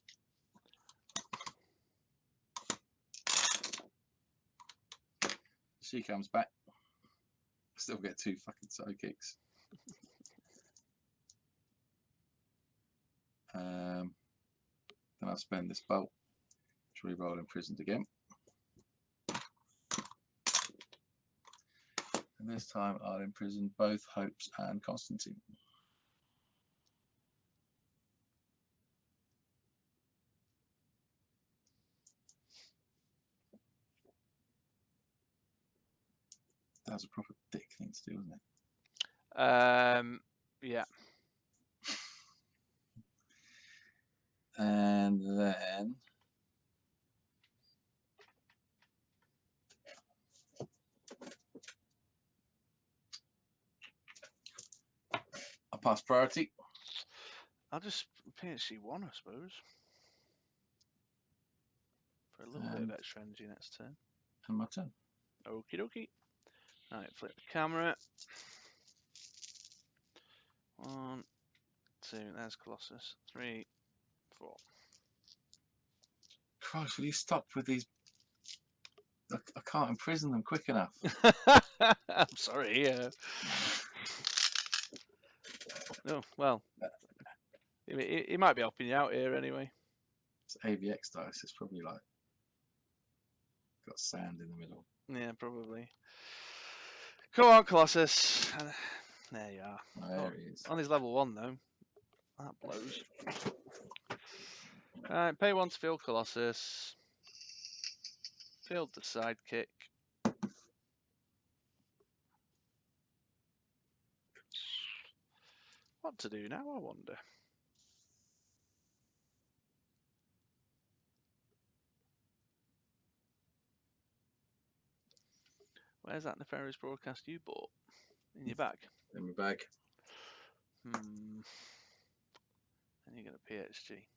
She comes back. Still get 2 fucking sidekicks. Then I'll spend this bolt to reroll imprisoned again. And this time I'll imprison both Hopes and Constantine. That was a proper dick thing to do, wasn't it? Yeah. And then I pass priority. I'll just PHC 1, I suppose. For a little bit of extra energy next turn. And my turn. Okie dokie. Right, flip the camera. 1, 2, there's Colossus. 3, 4. Christ, will you stop with these? I can't imprison them quick enough. I'm sorry. No, well, he might be helping you out here anyway. It's AVX dice. It's probably like got sand in the middle. Yeah, probably. Come on, Colossus. There you are. There he is. On his level 1, though. That blows. Alright, pay 1 to field Colossus. Field the sidekick. What to do now, I wonder. Where's that nefarious broadcast you bought? In your bag? In my bag. And you get a PhD.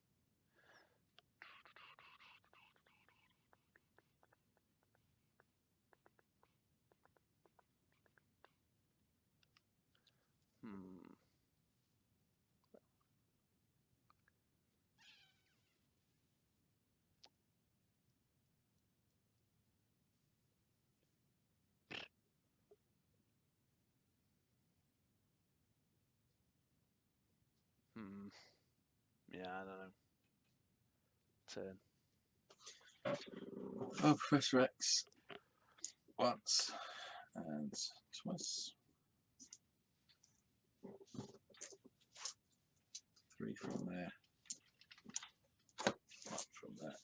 Yeah, I don't know. Turn. Oh, Professor X. Once and twice. 3 from there. 1 from there.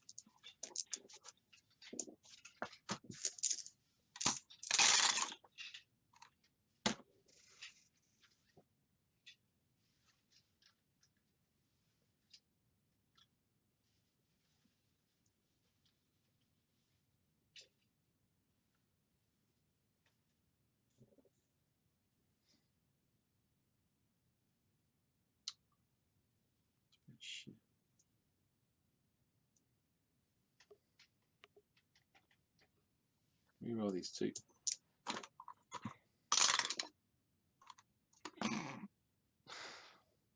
Shit. Reroll these 2.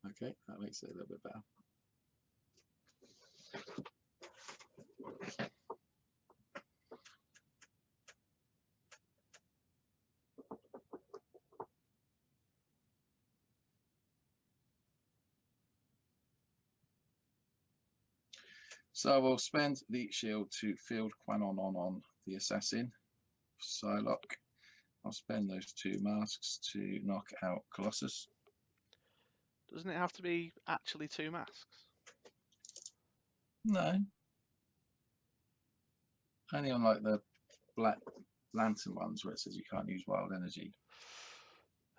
Okay, that makes it a little bit better. So we'll spend the shield to field Quanon on the assassin, Psylocke. I'll spend those 2 masks to knock out Colossus. Doesn't it have to be actually 2 masks? No. Only on like the Black Lantern ones where it says you can't use wild energy.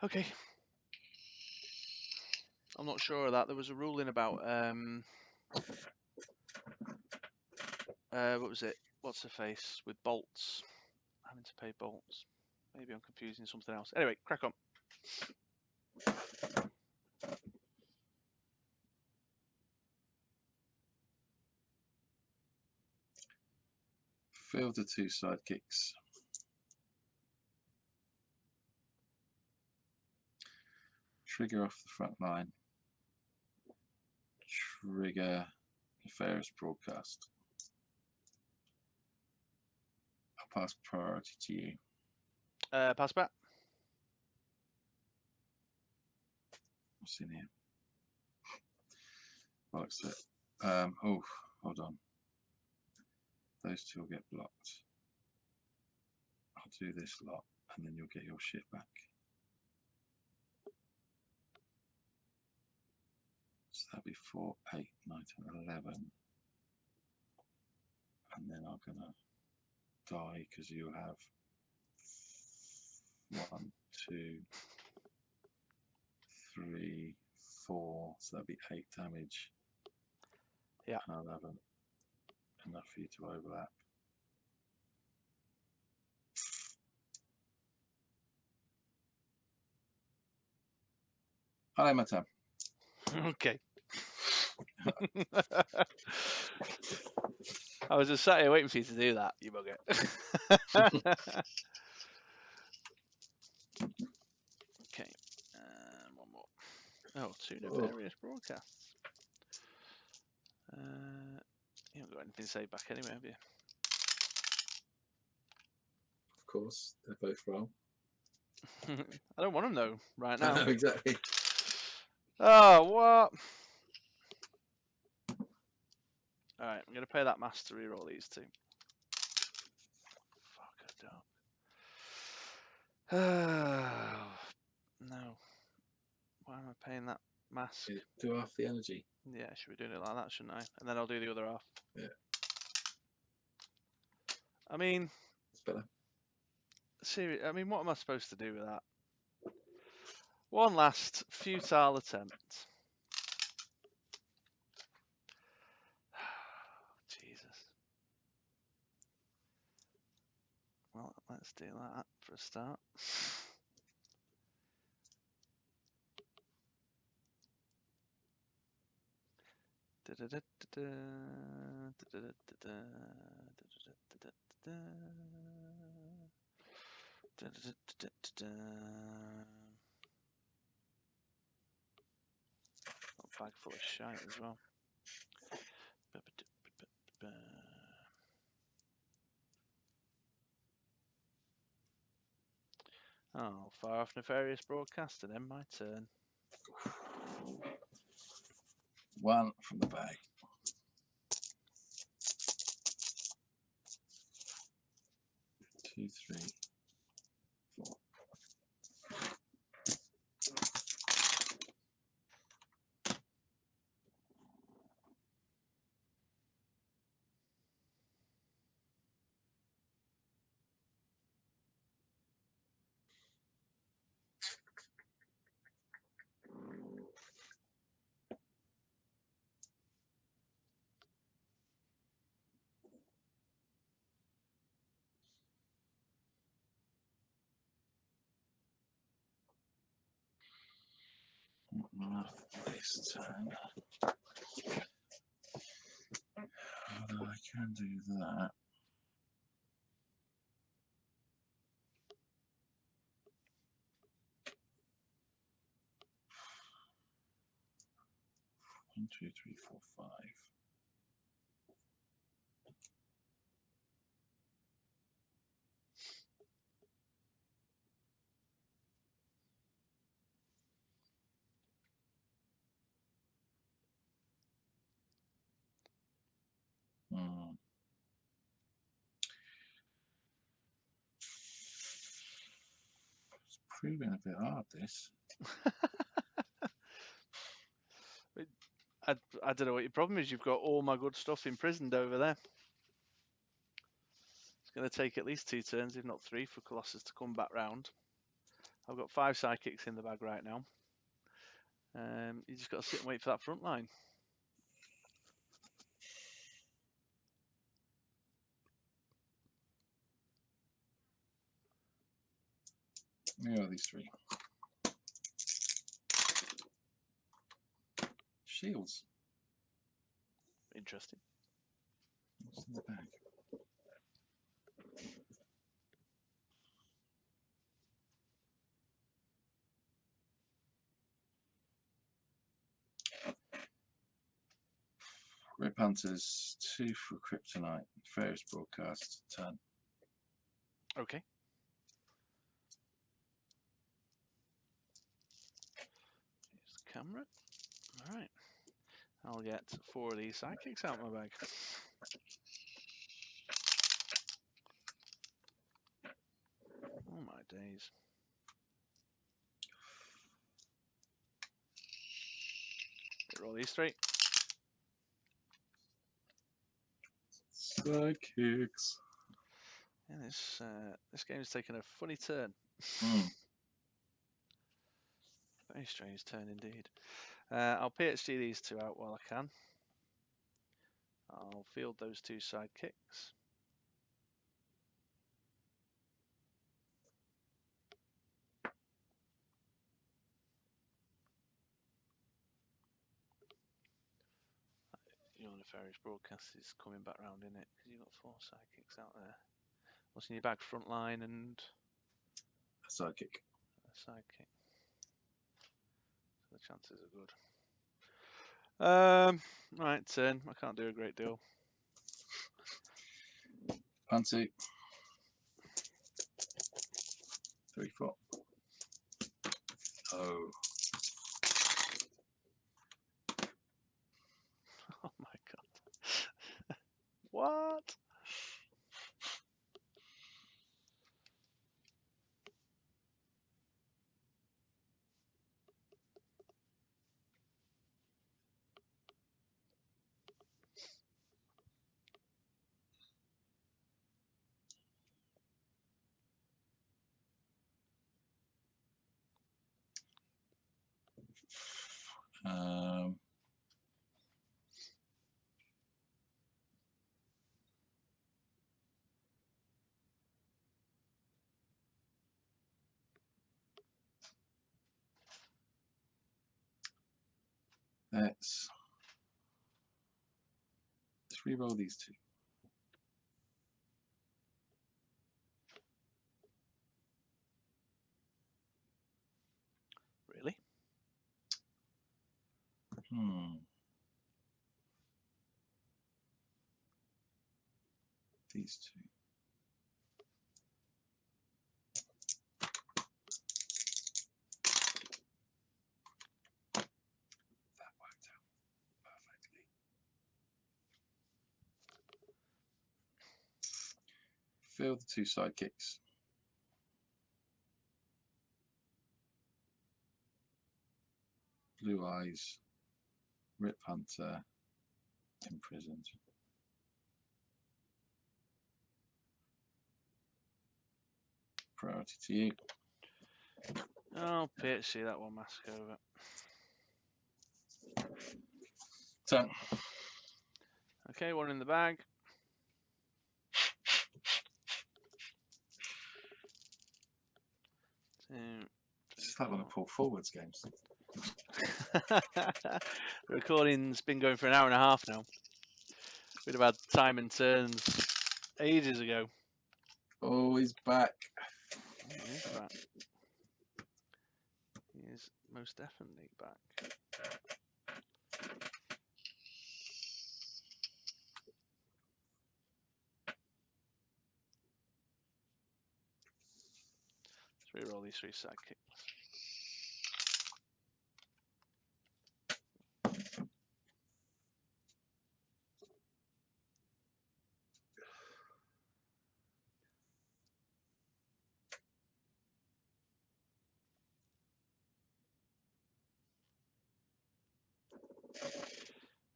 Okay. I'm not sure of that. There was a ruling about what was it? What's the face with bolts? Having to pay bolts. Maybe I'm confusing something else. Anyway, crack on. Field the 2 sidekicks. Trigger off the front line. Trigger nefarious broadcast. I'll pass priority to you. Pass back. What's in here? Bollocks it. Oh, hold on. Those 2 will get blocked. I'll do this lot and then you'll get your shit back. So that'll be 4, 8, 9, 10, 11. And then I'm gonna die because you have 1, 2, 3, 4. So that'd be 8 damage. Yeah. 11. Enough for you to overlap. Hello, my turn. Okay. I was just sat here waiting for you to do that, you bugger. Okay. One more. Oh, 2 nefarious broadcasts. You haven't got anything to say back anyway, have you? Of course, they're both wrong. I don't want them though, right I now. know, exactly. Oh, what? Alright, I'm going to pay that master to reroll these 2. Fuck a dog. No. Why am I paying that mask? Do half the energy. Yeah, should be doing it like that, shouldn't I? And then I'll do the other half. Yeah. I mean, It's better. I mean, what am I supposed to do with that? One last futile attempt. Jesus. Well, let's do that for a start. A bag full of shite as well. Oh, far off nefarious broadcaster, then my turn. 1 from the bag. 2, 3, 4. Enough this turn. Although I can do that. One, 2, 3, 4, 5. It's proving a bit hard, this. I don't know what your problem is. You've got all my good stuff imprisoned over there. It's going to take at least 2 turns, if not 3, for Colossus to come back round. I've got 5 psychics in the bag right now. You just got to sit and wait for that front line. Where are these 3? Shields. Interesting. What's in the bag? Rip Hunters, 2 for Kryptonite. Ferris broadcast, turn. Okay. Here's the camera. Alright. I'll get 4 of these sidekicks out of my bag. Oh my days. Roll these 3. Sidekicks. Yeah, this game's taken a funny turn. Mm. Very strange turn indeed. I'll PhD these two out while I can. I'll field those two sidekicks. Your nefarious broadcast is coming back round, isn't it? Because you've got 4 sidekicks out there. What's in your bag? Front line and A sidekick. a sidekick. So the chances are good. Right, turn. I can't do a great deal. 1, 2, 3, 4. Oh. Oh my god. What? Let's re-roll these 2. Really? These 2. That worked out perfectly. Fill the 2 sidekicks. Blue Eyes, Rip Hunter, imprisoned. Priority to you. Oh, PhD that one, mask over. Turn. Okay, one in the bag. This is like one of Paul Forward's games. The recording's been going for an hour and a half now. We'd have had time and turns ages ago. Oh, he's back. He is back. He is most definitely back. Let's reroll these 3 sidekicks.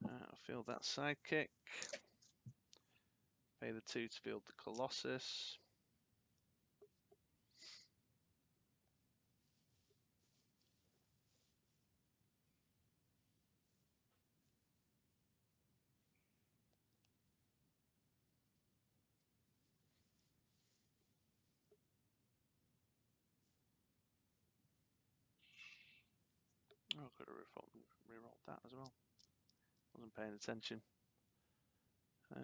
I'll field that sidekick. Pay the 2 to field the Colossus. Oh, I could have rerolled that as well. Wasn't paying attention. Got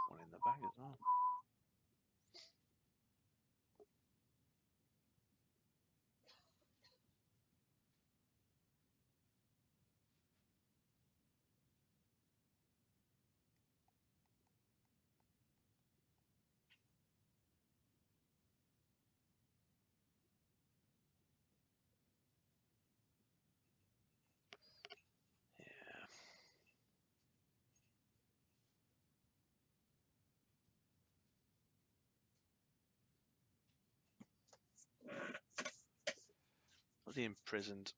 one in the bag as well. Bloody imprisoned.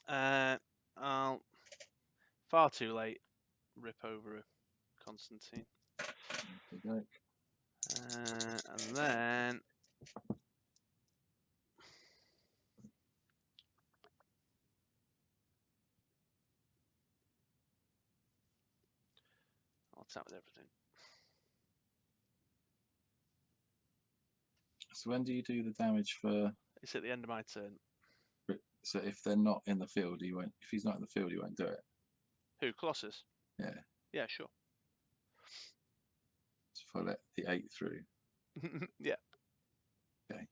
I'll far too late rip over a Constantine. Okay. And then I'll attack with everything. So when do you do the damage for? It's at the end of my turn. So if they're not in the field, he won't. If he's not in the field, he won't do it. Who? Colossus? Yeah. Yeah, sure. So if I let the 8 through. Yeah. Okay.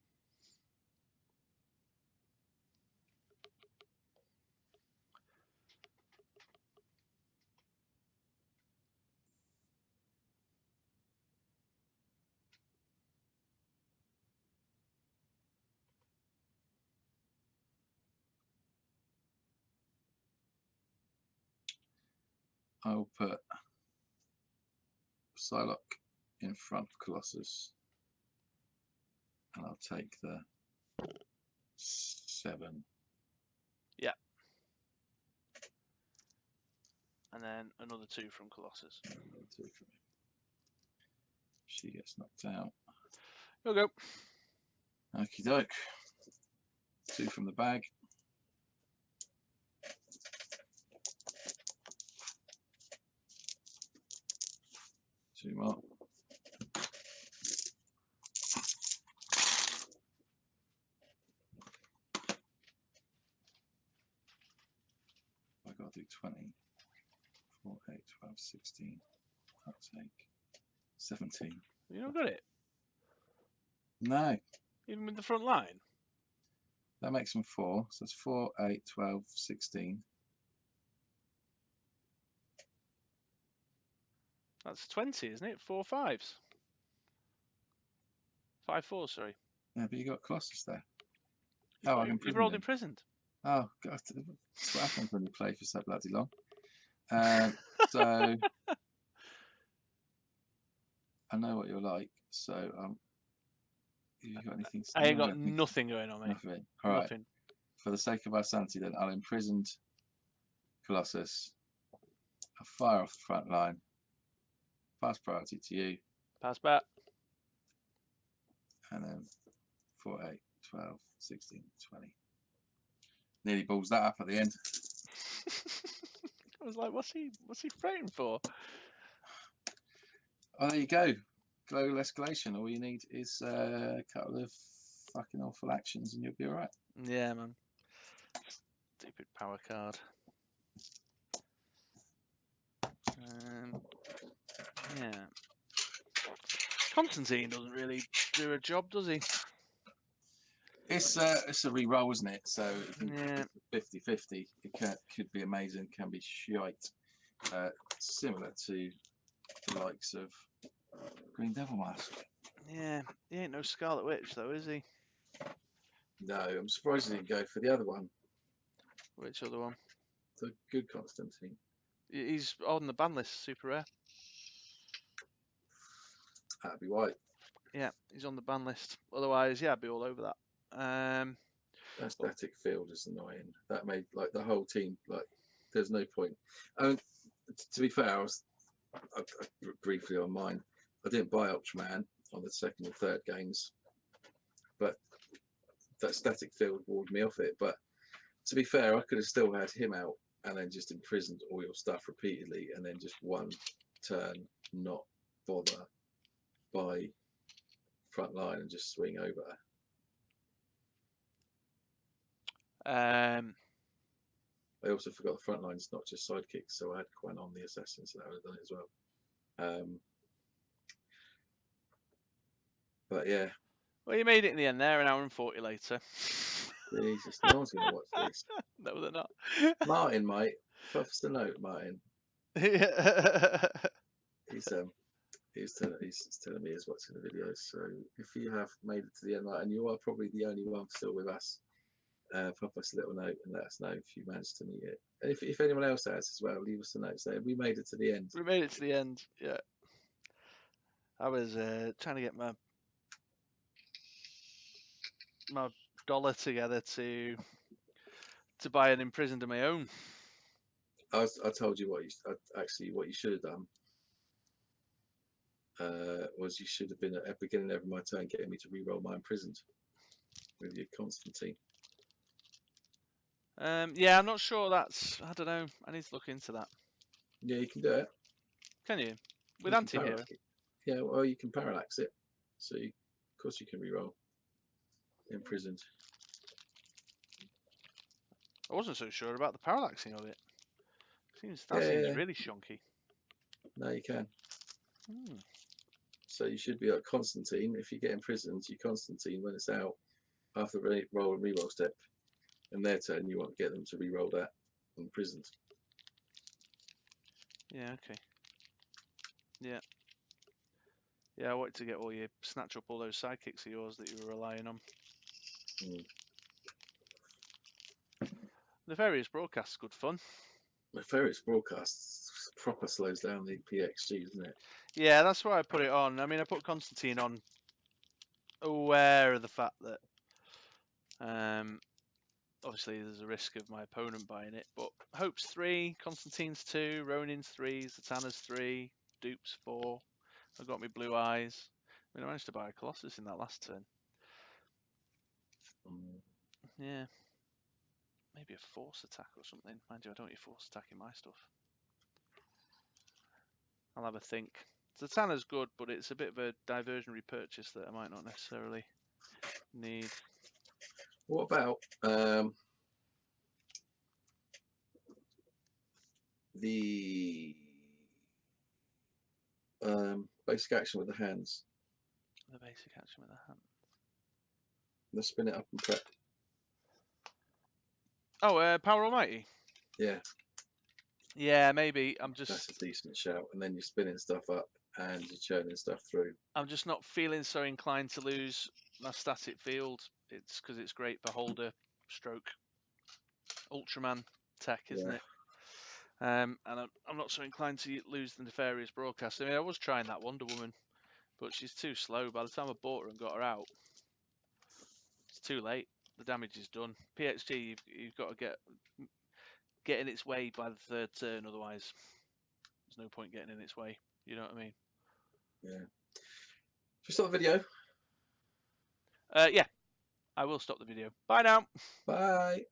I'll put Psylocke in front of Colossus, and I'll take the 7. Yeah. And then another 2 from Colossus. Another 2 from him. She gets knocked out. You'll go. Okie doke. 2 from the bag. Two more. I gotta do 20. 4, 8, 12, 16. I'll take 17. You not got it? No, Even with the front line? that makes them 4. So it's 4, 8, 12, 16. That's 20, isn't it? 4 5s. 5 4s, sorry. Yeah, but you got Colossus there. You've, I can you've rolled imprisoned. Oh, God, that's what happens when you play for so bloody long. So I know what you're like. So have you got anything? I ain't got nothing going on, mate. Nothing. All right. Nothing. For the sake of our sanity, then I'll imprisoned Colossus. I'll fire off the front line. Pass priority to you. Pass back. And then 4, 8, 12, 16, 20. Nearly balls that up at the end. I was like, what's he fighting for? Oh, there you go. Global escalation. All you need is a couple of fucking awful actions and you'll be alright. Yeah, man. Stupid power card. Yeah. Constantine doesn't really do a job, does he? It's a re-roll, isn't it? So Yeah. 50-50. It could be amazing, can be shite. Similar to the likes of Green Devil Mask. Yeah. He ain't no Scarlet Witch, though, is he? No, I'm surprised he didn't go for the other one. Which other one? The good Constantine. He's on the ban list, super rare. That'd be white. Yeah, he's on the ban list. Otherwise, yeah, I'd be all over that. That static field is annoying. That made like the whole team like. There's no point. I mean, to be fair, I briefly on mine. I didn't buy Ultraman on the second and third games, but that static field warded me off it. But to be fair, I could have still had him out and then just imprisoned all your stuff repeatedly, and then just one turn not bother by front line and just swing over. I also forgot the front line's not just sidekicks, so I had Quen on the assassin, so that would have done it as well. But yeah. Well, you made it in the end there, an hour and 40 later. Jesus, no one's going to watch this. No, they're not. Martin, mate, put us a note, Martin. He's telling me he's watching the videos. So if you have made it to the end, and you are probably the only one still with us, pop us a little note and let us know if you managed to meet it. And if anyone else has as well, leave us a note saying we made it to the end. We made it to the end. Yeah. I was trying to get my dollar together to buy an imprisoned of my own. I told you what you should have done. Was you should have been at the beginning of my turn getting me to re-roll my imprisoned with your Constantine. Yeah, I'm not sure that's. I don't know. I need to look into that. Yeah, you can do it. Can you? With You can anti-hero? Yeah, well, you can parallax it. So, of course, you can re-roll imprisoned. I wasn't so sure about the parallaxing of it. Seems Yeah. really shonky. No, you can. So you should be like Constantine. If you get imprisoned, you Constantine when it's out after roll and re-roll step, and their turn, you want to get them to re-roll that imprisoned. Yeah. Okay. Yeah. Yeah, I wanted to get all your snatch up all those sidekicks of yours that you were relying on. The various broadcasts good fun. The various broadcasts proper slows down the PXG, doesn't it? Yeah, that's why I put it on. I mean, I put Constantine on, aware of the fact that obviously there's a risk of my opponent buying it, but Hope's 3, Constantine's 2, Ronin's 3, Zatanna's 3, Dupe's 4. I got me blue eyes. I mean, I managed to buy a Colossus in that last turn. Yeah. Maybe a force attack or something. Mind you, I don't need force attack in my stuff. I'll have a think. Zatanna's good, but it's a bit of a diversionary purchase that I might not necessarily need. What about the basic action with the hands? The basic action with the hand. Let's spin it up and prep. Oh, Power Almighty? Yeah. Yeah, maybe. That's a decent shout. And then you're spinning stuff up and you're churning stuff through. I'm just not feeling so inclined to lose my static field. It's because it's great Beholder stroke Ultraman tech, isn't it? And I'm not so inclined to lose the nefarious broadcast. I mean, I was trying that Wonder Woman, but she's too slow. By the time I bought her and got her out, it's too late. The damage is done. PXG, you've got to get in its way by the third turn, otherwise there's no point getting in its way. You know what I mean? Yeah. Should we stop the video? Yeah, I will stop the video. Bye now. Bye.